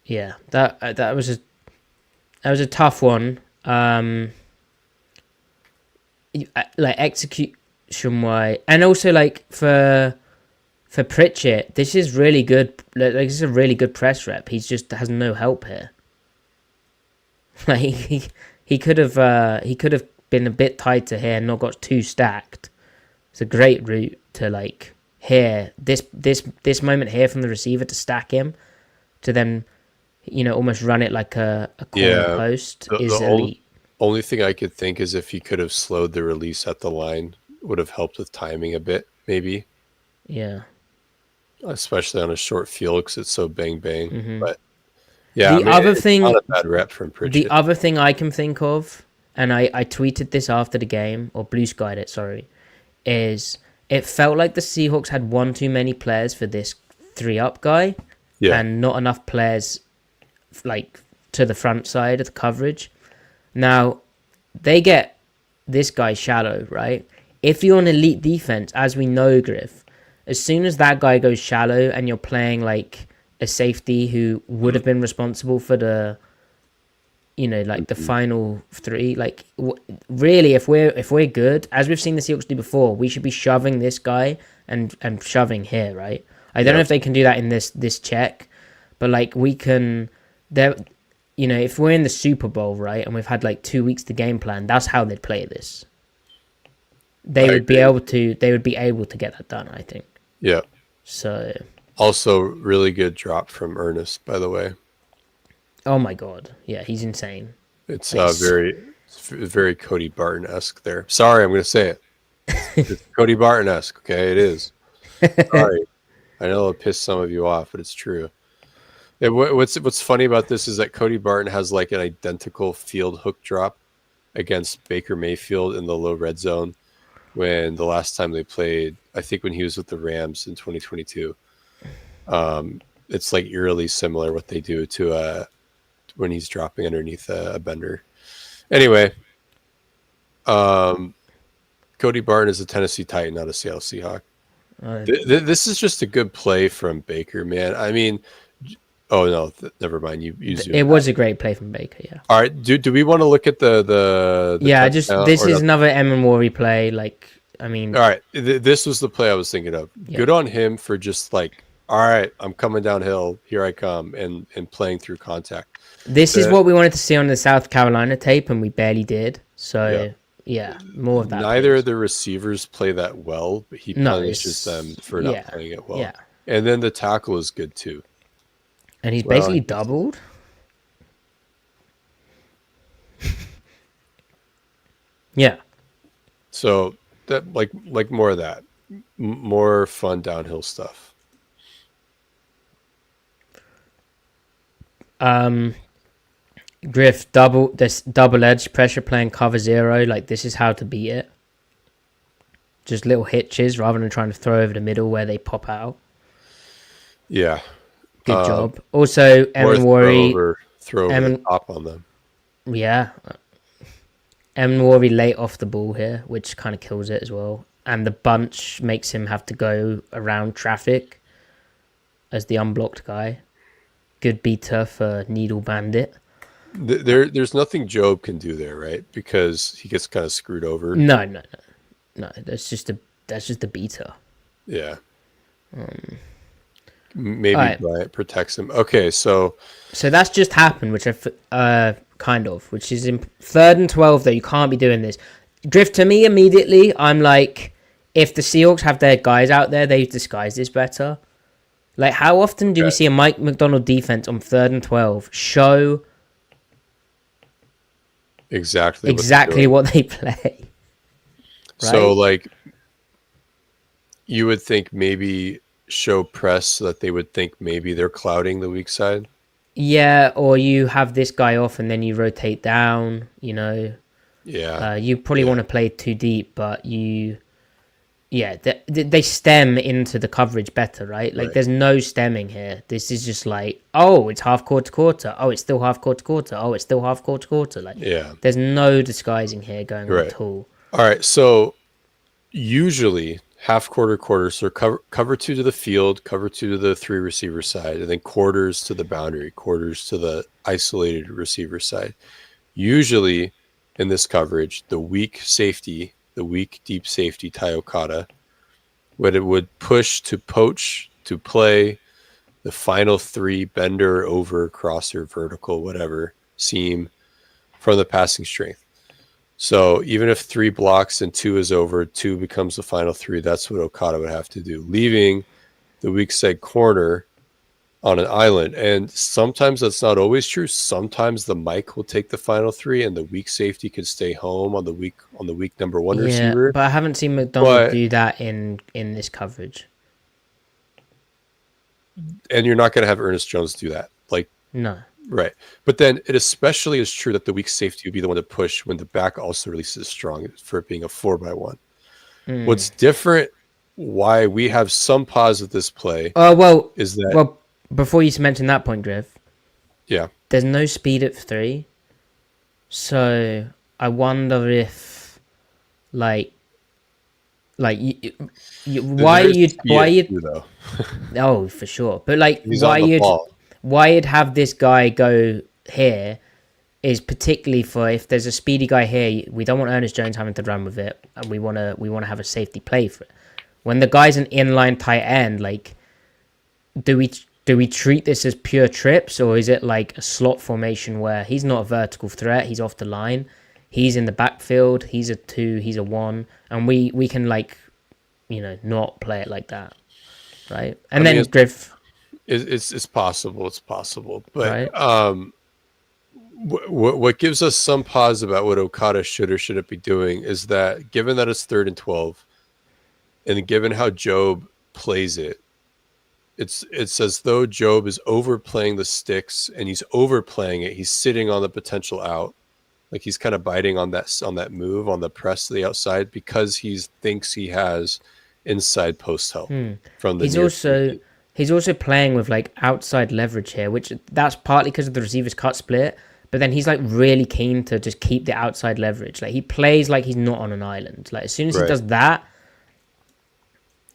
yeah, that was a tough one. Like execution wise, and also like for Pritchett, this is really good. Like this is a really good press rep. He just has no help here. Like he could have been a bit tighter here and not got too stacked. It's a great route to like here this moment here from the receiver to stack him, to then almost run it like a corner post is elite. Only thing I could think is if he could have slowed the release at the line, would have helped with timing a bit, maybe. Yeah. Especially on a short field because it's so bang bang. Mm-hmm. But yeah, other thing, not a bad rep from Pritchett. The other thing I can think of, and I tweeted this after the game, or blue skied it, sorry, is it felt like the Seahawks had one too many players for this 3-up guy, and not enough players like to the front side of the coverage. Now, they get this guy shallow, right? If you're an elite defense, as we know, Griff, as soon as that guy goes shallow and you're playing like a safety who would have been responsible for the, like the final 3, like really, if we're good, as we've seen the Seahawks do before, we should be shoving this guy and shoving here, right? I don't know if they can do that in this check, but like we can. If we're in the Super Bowl, right, and we've had like 2 weeks to game plan, that's how they'd play this. They would be able to get that done, I think. Yeah. So. Also, really good drop from Ernest, by the way. Oh my god, yeah, he's insane. It's very Cody Barton-esque there. Sorry, I'm going to say it. It's Cody Barton-esque. Okay, it is. Sorry, I know it'll piss some of you off, but it's true. Yeah, what's funny about this is that Cody Barton has like an identical field hook drop against Baker Mayfield in the low red zone when the last time they played, I think when he was with the Rams in 2022. It's like eerily similar what they do to when he's dropping underneath a bender. Anyway, Cody Barton is a Tennessee Titan, not a Seattle Seahawk. This is just a good play from Baker, man. I mean, Oh no, never mind. You zoom It out. was a great play from Baker. Yeah. All right. Do we want to look at the Yeah. touchdown This or is not? another Emin Worry play. Like, I mean, All right. This was the play I was thinking of. yeah. Good on him for just like, all right, I'm coming downhill. Here I come, and playing through contact. This is what we wanted to see on the South Carolina tape, and we barely did. So yeah, more of that. Neither please. of the receivers play that well, but he No, punishes them for not playing it well. Yeah. And then the tackle is good too. And he's Well, basically doubled. Yeah. So that like more of that, more fun downhill stuff. Griff, this double edge pressure playing cover zero. Like, this is how to beat it. Just little hitches rather than trying to throw over the middle where they pop out. Yeah. Good job. Also, Emin Worry. Throw over the top on them. Yeah. Emin Worry late off the ball here, which kind of kills it as well. And the bunch makes him have to go around traffic as the unblocked guy. Good beater for Needle Bandit. There's nothing Job can do there, right? Because he gets kind of screwed over. No. That's just a beater. Yeah. Maybe right. Bryant protects him. Okay, so that's just happened, which kind of, which is in 3rd and 12 though. You can't be doing this. Drift to me immediately. I'm like, if the Seahawks have their guys out there, they disguise this better. Like, how often do we see a Mike McDonald defense on 3rd and 12 show exactly what they play? Right? So, like, you would think maybe show press so that they would think maybe they're clouding the weak side. Yeah, or you have this guy off and then you rotate down, you know. Yeah. You probably want to play too deep, but they stem into the coverage better, right? Like, there's no stemming here. This is just like, oh, it's half court to quarter. Oh, it's still half court to quarter. Oh, it's still half court to quarter. Like, there's no disguising here going on at all. All right, so usually half quarter, so cover 2 to the field, cover 2 to the 3 receiver side, and then quarters to the boundary, quarters to the isolated receiver side. Usually in this coverage, the weak deep safety, Ty Okada, would push to poach to play the final 3 bender, over, crosser, vertical, whatever, seam from the passing strength. So even if 3 blocks and 2 is over, 2 becomes the final 3. That's what Okada would have to do, leaving the weak side corner on an island. And sometimes that's not always true. Sometimes the Mike will take the final 3 and the weak safety could stay home on the weak number 1 receiver. But I haven't seen McDonald do that in this coverage. And you're not going to have Ernest Jones do that. Like, no. Right. But then it especially is true that the weak safety would be the one to push when the back also releases strong for it being a 4x1. What's different, why we have some pause with this play, is that... Well, before you mention that point, Griff, there's no speed at 3. So I wonder if, why you oh, for sure. But like, why you'd have this guy go here is particularly for if there's a speedy guy here, we don't want Ernest Jones having to run with it, and we want to have a safety play for it. When the guy's an inline tight end, like, do we treat this as pure trips, or is it like a slot formation where he's not a vertical threat, he's off the line, he's in the backfield, he's a 2, he's a 1, and we can, like, you know, not play it like that, right? And then Griff, it's possible, but right? What gives us some pause about what Okada should or shouldn't be doing is that, given that it's 3rd and 12, and given how Job plays it, it's as though Job is overplaying the sticks, and he's overplaying it. He's sitting on the potential out, like he's kind of biting on that move on the press to the outside, because he thinks he has inside post help from the. He's also playing with like outside leverage here, which that's partly because of the receiver's cut split. But then he's like really keen to just keep the outside leverage. Like, he plays like he's not on an island. Like, as soon as he does that.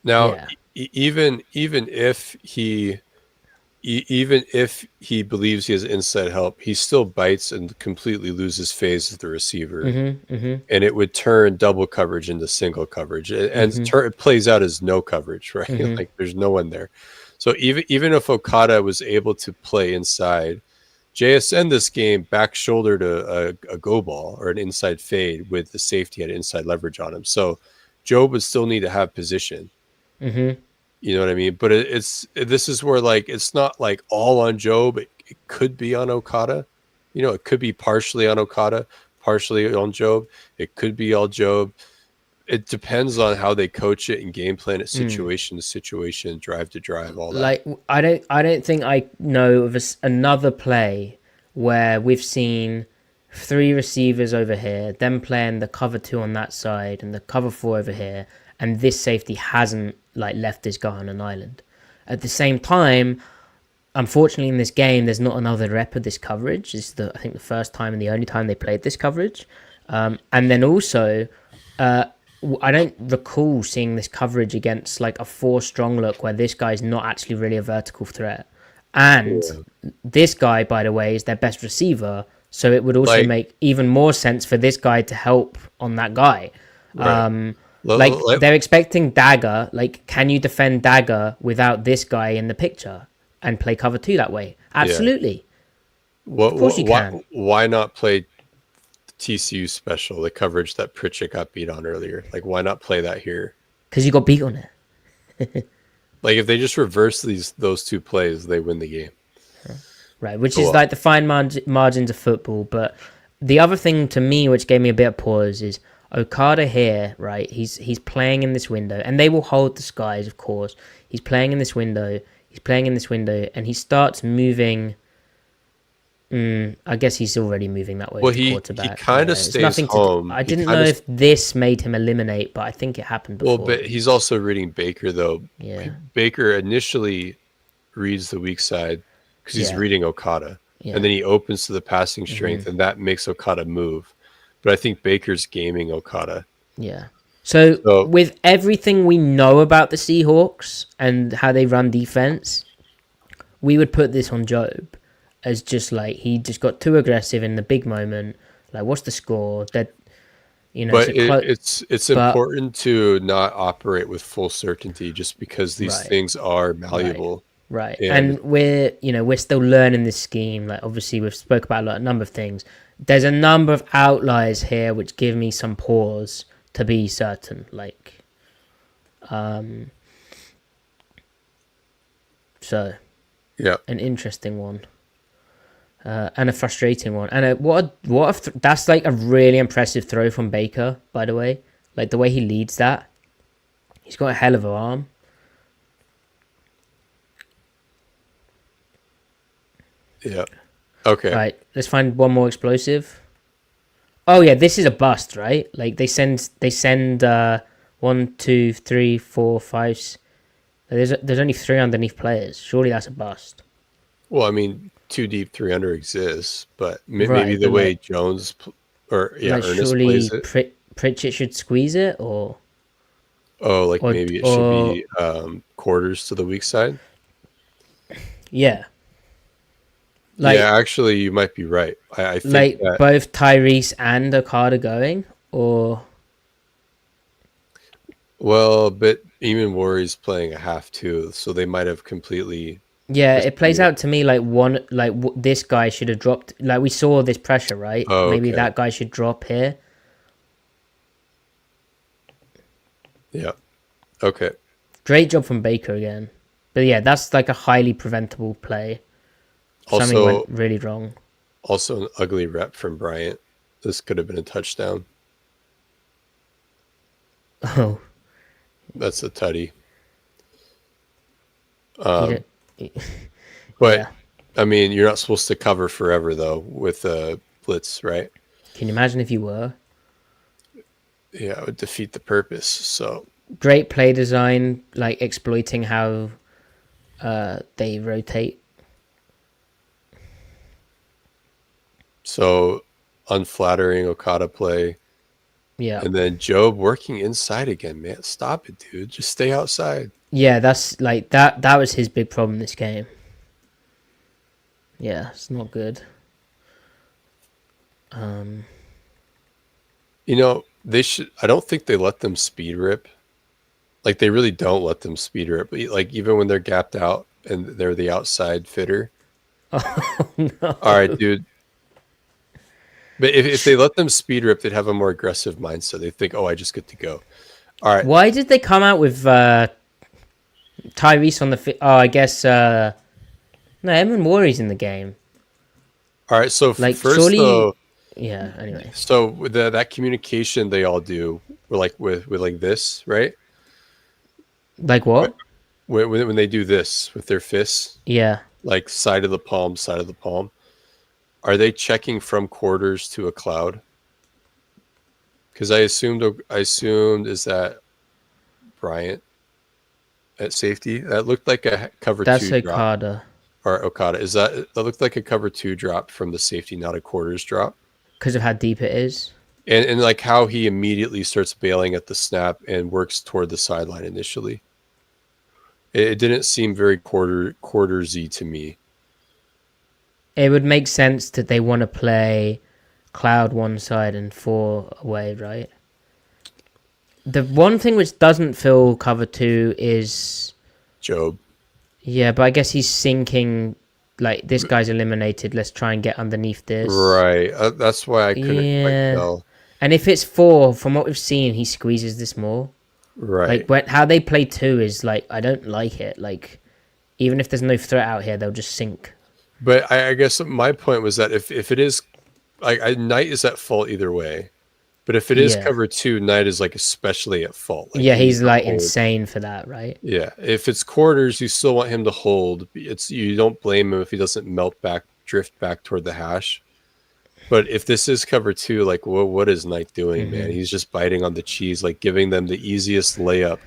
Now, even if he even if he believes he has inside help, he still bites and completely loses phase of the receiver, and it would turn double coverage into single coverage, and it plays out as no coverage, right? Like there's no one there. So even if Okada was able to play inside, JSN this game back shouldered a go ball or an inside fade with the safety had inside leverage on him. So Job would still need to have position. You know what I mean? But this is where like it's not like all on Job. It could be on Okada. You know, it could be partially on Okada, partially on Job. It could be all Job. It depends on how they coach it and game plan it, situation to situation, drive to drive, all that. Like I don't think I know of another play where we've seen 3 receivers over here, them playing the cover 2 on that side and the cover 4 over here, and this safety hasn't like left this guy on an island. At the same time, unfortunately in this game, there's not another rep of this coverage. It's I think the first time and the only time they played this coverage. And then also, I don't recall seeing this coverage against like a 4 strong look where this guy's not actually really a vertical threat. And this guy, by the way, is their best receiver. So it would also make even more sense for this guy to help on that guy. Right. They're expecting Dagger. Like, can you defend Dagger without this guy in the picture and play cover 2 that way? Absolutely. Yeah. Of course you can. Why not play TCU special, the coverage that Pritchett got beat on earlier? Like, why not play that here? Because you got beat on it. Like, if they just reverse those 2 plays, they win the game. Right, which is like the fine margins of football. But the other thing to me, which gave me a bit of pause, is Okada here, right? He's playing in this window, and they will hold the skies, of course. He's playing in this window. And he starts moving. I guess he's already moving that way. Well, he kind of stays home. I didn't know if this made him eliminate, but I think it happened before. Well, but he's also reading Baker, though. Yeah. Baker initially reads the weak side because he's reading Okada. Yeah. And then he opens to the passing strength, and that makes Okada move. But I think Baker's gaming Okada. Yeah. So with everything we know about the Seahawks and how they run defense, we would put this on Job as just like he just got too aggressive in the big moment. Like, what's the score? That but it's important to not operate with full certainty just because these things are malleable. Right. And we're still learning this scheme. Like, obviously we've spoke about a number of things. There's a number of outliers here which give me some pause to be certain. Like, so yeah, an interesting one. And a frustrating one. And that's like a really impressive throw from Baker, by the way. Like, the way he leads that. He's got a hell of an arm. Yeah. Okay. Right, let's find one more explosive. Oh yeah, this is a bust, right? Like they send 1, 2, 3, 4, 5. There's only 3 underneath players. Surely that's a bust. Well, I mean, 2 deep, 3 under exists, but maybe the way Jones Ernest surely plays it. Pritchett should squeeze it, or maybe it should be quarters to the weak side. Yeah. Yeah, actually, you might be right. I think like that both Tyrese and Okada going, or but Eamon Warrior's playing a half too, so they might have completely. Yeah, it plays out to me like this guy should have dropped. Like, we saw this pressure, right? Maybe that guy should drop here. Yeah. Okay. Great job from Baker again, but yeah, that's like a highly preventable play. Something went really wrong. Also, an ugly rep from Bryant. This could have been a touchdown. Oh, that's a tutty. But yeah. I mean, you're not supposed to cover forever though with a blitz, right? Can you imagine if you were? Yeah, it would defeat the purpose. So great play design, like exploiting how they rotate. So unflattering Okada play. Yeah. And then Job working inside again, man. Stop it, dude. Just stay outside. Yeah, that's like that was his big problem this game. Yeah, it's not good. They should. I don't think they let them speed rip. Like they really don't let them speed rip. Like even when they're gapped out and they're the outside fitter. Oh no! All right, dude. But if they let them speed rip, they'd have a more aggressive mindset. They think, oh, I just get to go. All right. Why did they come out with Tyrese on the? Oh, I guess no. Evan Warry's in the game. All right. So Like first surely, though, yeah. Anyway, so with that communication they all do, with like this, right? like what? When they do this with their fists, Yeah, like side of the palm, side of the palm, are they checking from quarters to a cloud? Because I assumed is that Bryant at safety? That looked like a cover that's two drop. Okada. Or Okada. That looked like a cover two drop from the safety, not a quarters drop? Because of how deep it is. And like how he immediately starts bailing at the snap and works toward the sideline initially. It didn't seem very quartersy to me. It would make sense that they want to play Cloud one side and 4 away, right? The one thing which doesn't feel cover 2 is... Job. Yeah, but I guess he's sinking, like, this guy's eliminated, let's try and get underneath this. Right. That's why I couldn't quite tell. And if it's 4, from what we've seen, he squeezes this more. Right. Like, how they play 2 is, like, I don't like it. Like, even if there's no threat out here, they'll just sink. But I guess my point was that if it is, like, Knight is at fault either way. But if it is cover 2, Knight is like especially at fault. Like, yeah, he's like insane for that, right? Yeah. If it's quarters, you still want him to hold. You don't blame him if he doesn't drift back toward the hash. But if this is cover 2, like what is Knight doing, man? He's just biting on the cheese, like giving them the easiest layup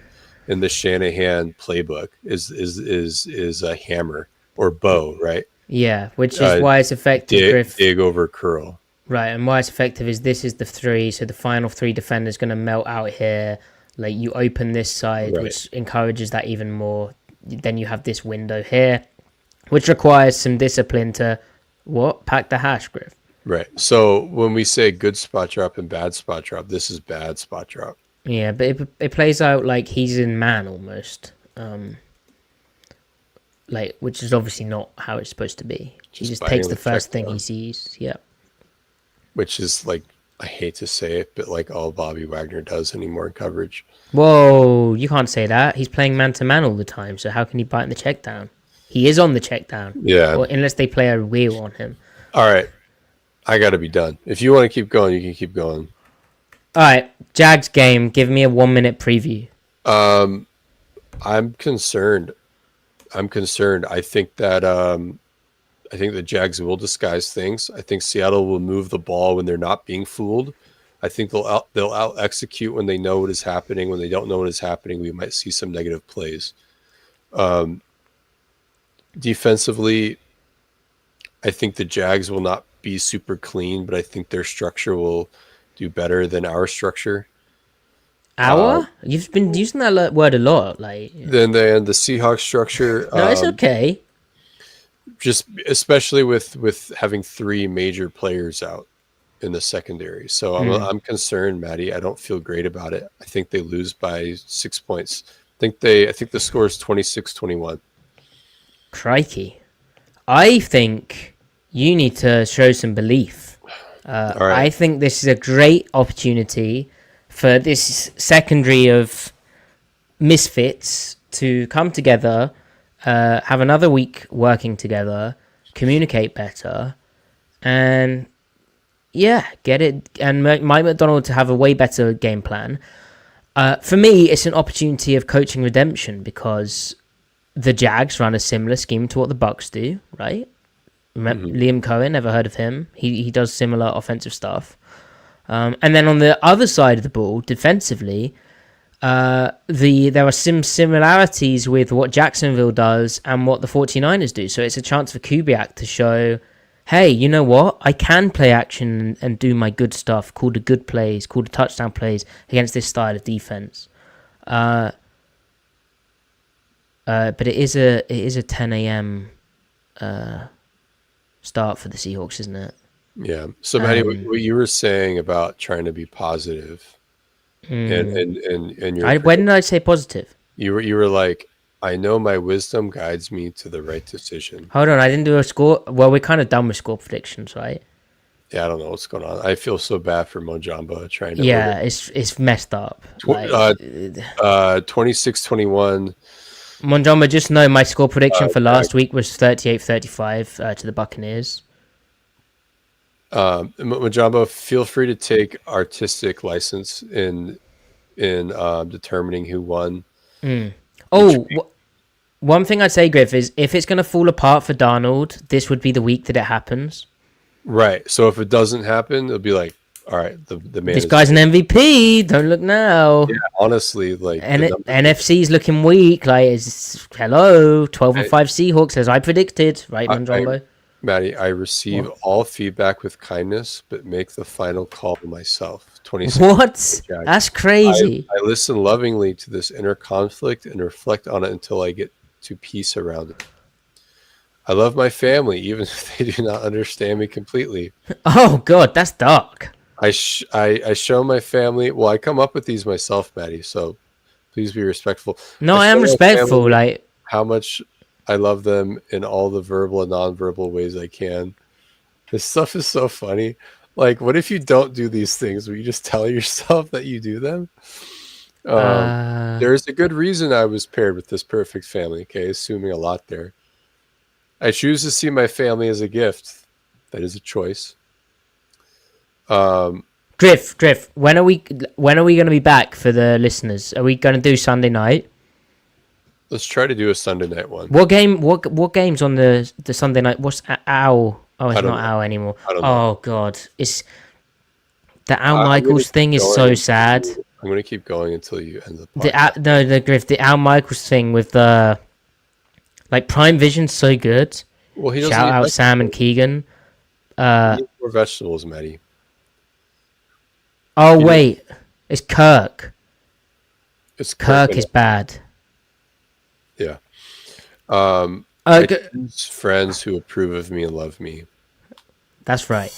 in the Shanahan playbook is a hammer or bow, right? Yeah, which is why it's effective. Dig over curl. Right, and why it's effective is this is the 3, so the final 3 defenders going to melt out here. Like, you open this side, which encourages that even more. Then you have this window here, which requires some discipline to, pack the hash, Griff. Right, so when we say good spot drop and bad spot drop, this is bad spot drop. Yeah, but it plays out like he's in man almost. Like, which is obviously not how it's supposed to be. He just takes the first thing he sees, yeah. Which is, like, I hate to say it, but like all Bobby Wagner does anymore in coverage. Whoa, you can't say that. He's playing man-to-man all the time, so how can he bite in the check down? He is on the check down. Yeah. Or unless they play a wheel on him. All right. I got to be done. If you want to keep going, you can keep going. All right. Jags game. Give me a 1-minute preview. I'm concerned. I think that the Jags will disguise things. I think Seattle will move the ball when they're not being fooled. I think they'll out execute when they know what is happening. When they don't know what is happening, we might see some negative plays. Defensively, I think the Jags will not be super clean, but I think their structure will do better than our structure. You've been using that word a lot. Like, Then the Seahawks structure. no, it's okay. Just especially with having 3 major players out in the secondary. So I'm concerned, Maddie. I don't feel great about it. I think they lose by 6 points. I think the score is 26-21. Crikey. I think you need to show some belief. All right. I think this is a great opportunity for this secondary of misfits to come together, have another week working together, communicate better, and get it. And Mike McDonald to have a way better game plan. For me, it's an opportunity of coaching redemption because the Jags run a similar scheme to what the Bucs do, right? Liam Cohen, never heard of him. He does similar offensive stuff. And then on the other side of the ball, defensively, there are some similarities with what Jacksonville does and what the 49ers do. So it's a chance for Kubiak to show, hey, you know what? I can play action and do my good stuff, call the good plays, call the touchdown plays against this style of defense. But it is a 10 a.m. start for the Seahawks, isn't it? Yeah. So, Maddie, what you were saying about trying to be positive, and your When did I say positive? you were like, I know my wisdom guides me to the right decision. Hold on, I didn't do a score. Well, we're kind of done with score predictions, right? Yeah, I don't know what's going on. I feel so bad for Mojamba trying to Yeah, it's messed up. Like, 26-21. Monjamba, just know my score prediction for last week was 38-35 to the Buccaneers. Mojamba, feel free to take artistic license in determining who won. Oh, one thing I'd say, Griff, is if it's going to fall apart for Darnold, this would be the week that it happens. Right. So if it doesn't happen, it'll be like, all right, the man. This guy's an MVP. Don't look now. Yeah, honestly, like NFC's looking weak. Like, hello, 12-5 Seahawks as I predicted, right, Monjambo? Maddie, I receive all feedback with kindness, but make the final call myself. 26. What? That's crazy. I listen lovingly to this inner conflict and reflect on it until I get to peace around it. I love my family, even if they do not understand me completely. Oh, God, that's dark. I show my family. Well, I come up with these myself, Maddie. So please be respectful. No, I am respectful. Like how much I love them in all the verbal and nonverbal ways I can. This stuff is so funny. Like, what if you don't do these things? Will you just tell yourself that you do them? There's a good reason I was paired with this perfect family. Okay, assuming a lot there. I choose to see my family as a gift. That is a choice. Griff, when are we going to be back for the listeners? Are we going to do Sunday night? Let's try to do a Sunday night one. What game's on the Sunday night? What's Owl? Oh, it's not Owl anymore. Oh God, it's the Al Michaels thing is so sad. I'm going to keep going until you end the podcast. The Griff, the Al Michaels thing with the like Prime Vision's so good. Well, he doesn't shout out Sam and Keegan. He needs more vegetables, Maddie. Oh wait, it's Kirk. It's Kirk is bad. Yeah. Friends who approve of me and love me. That's right.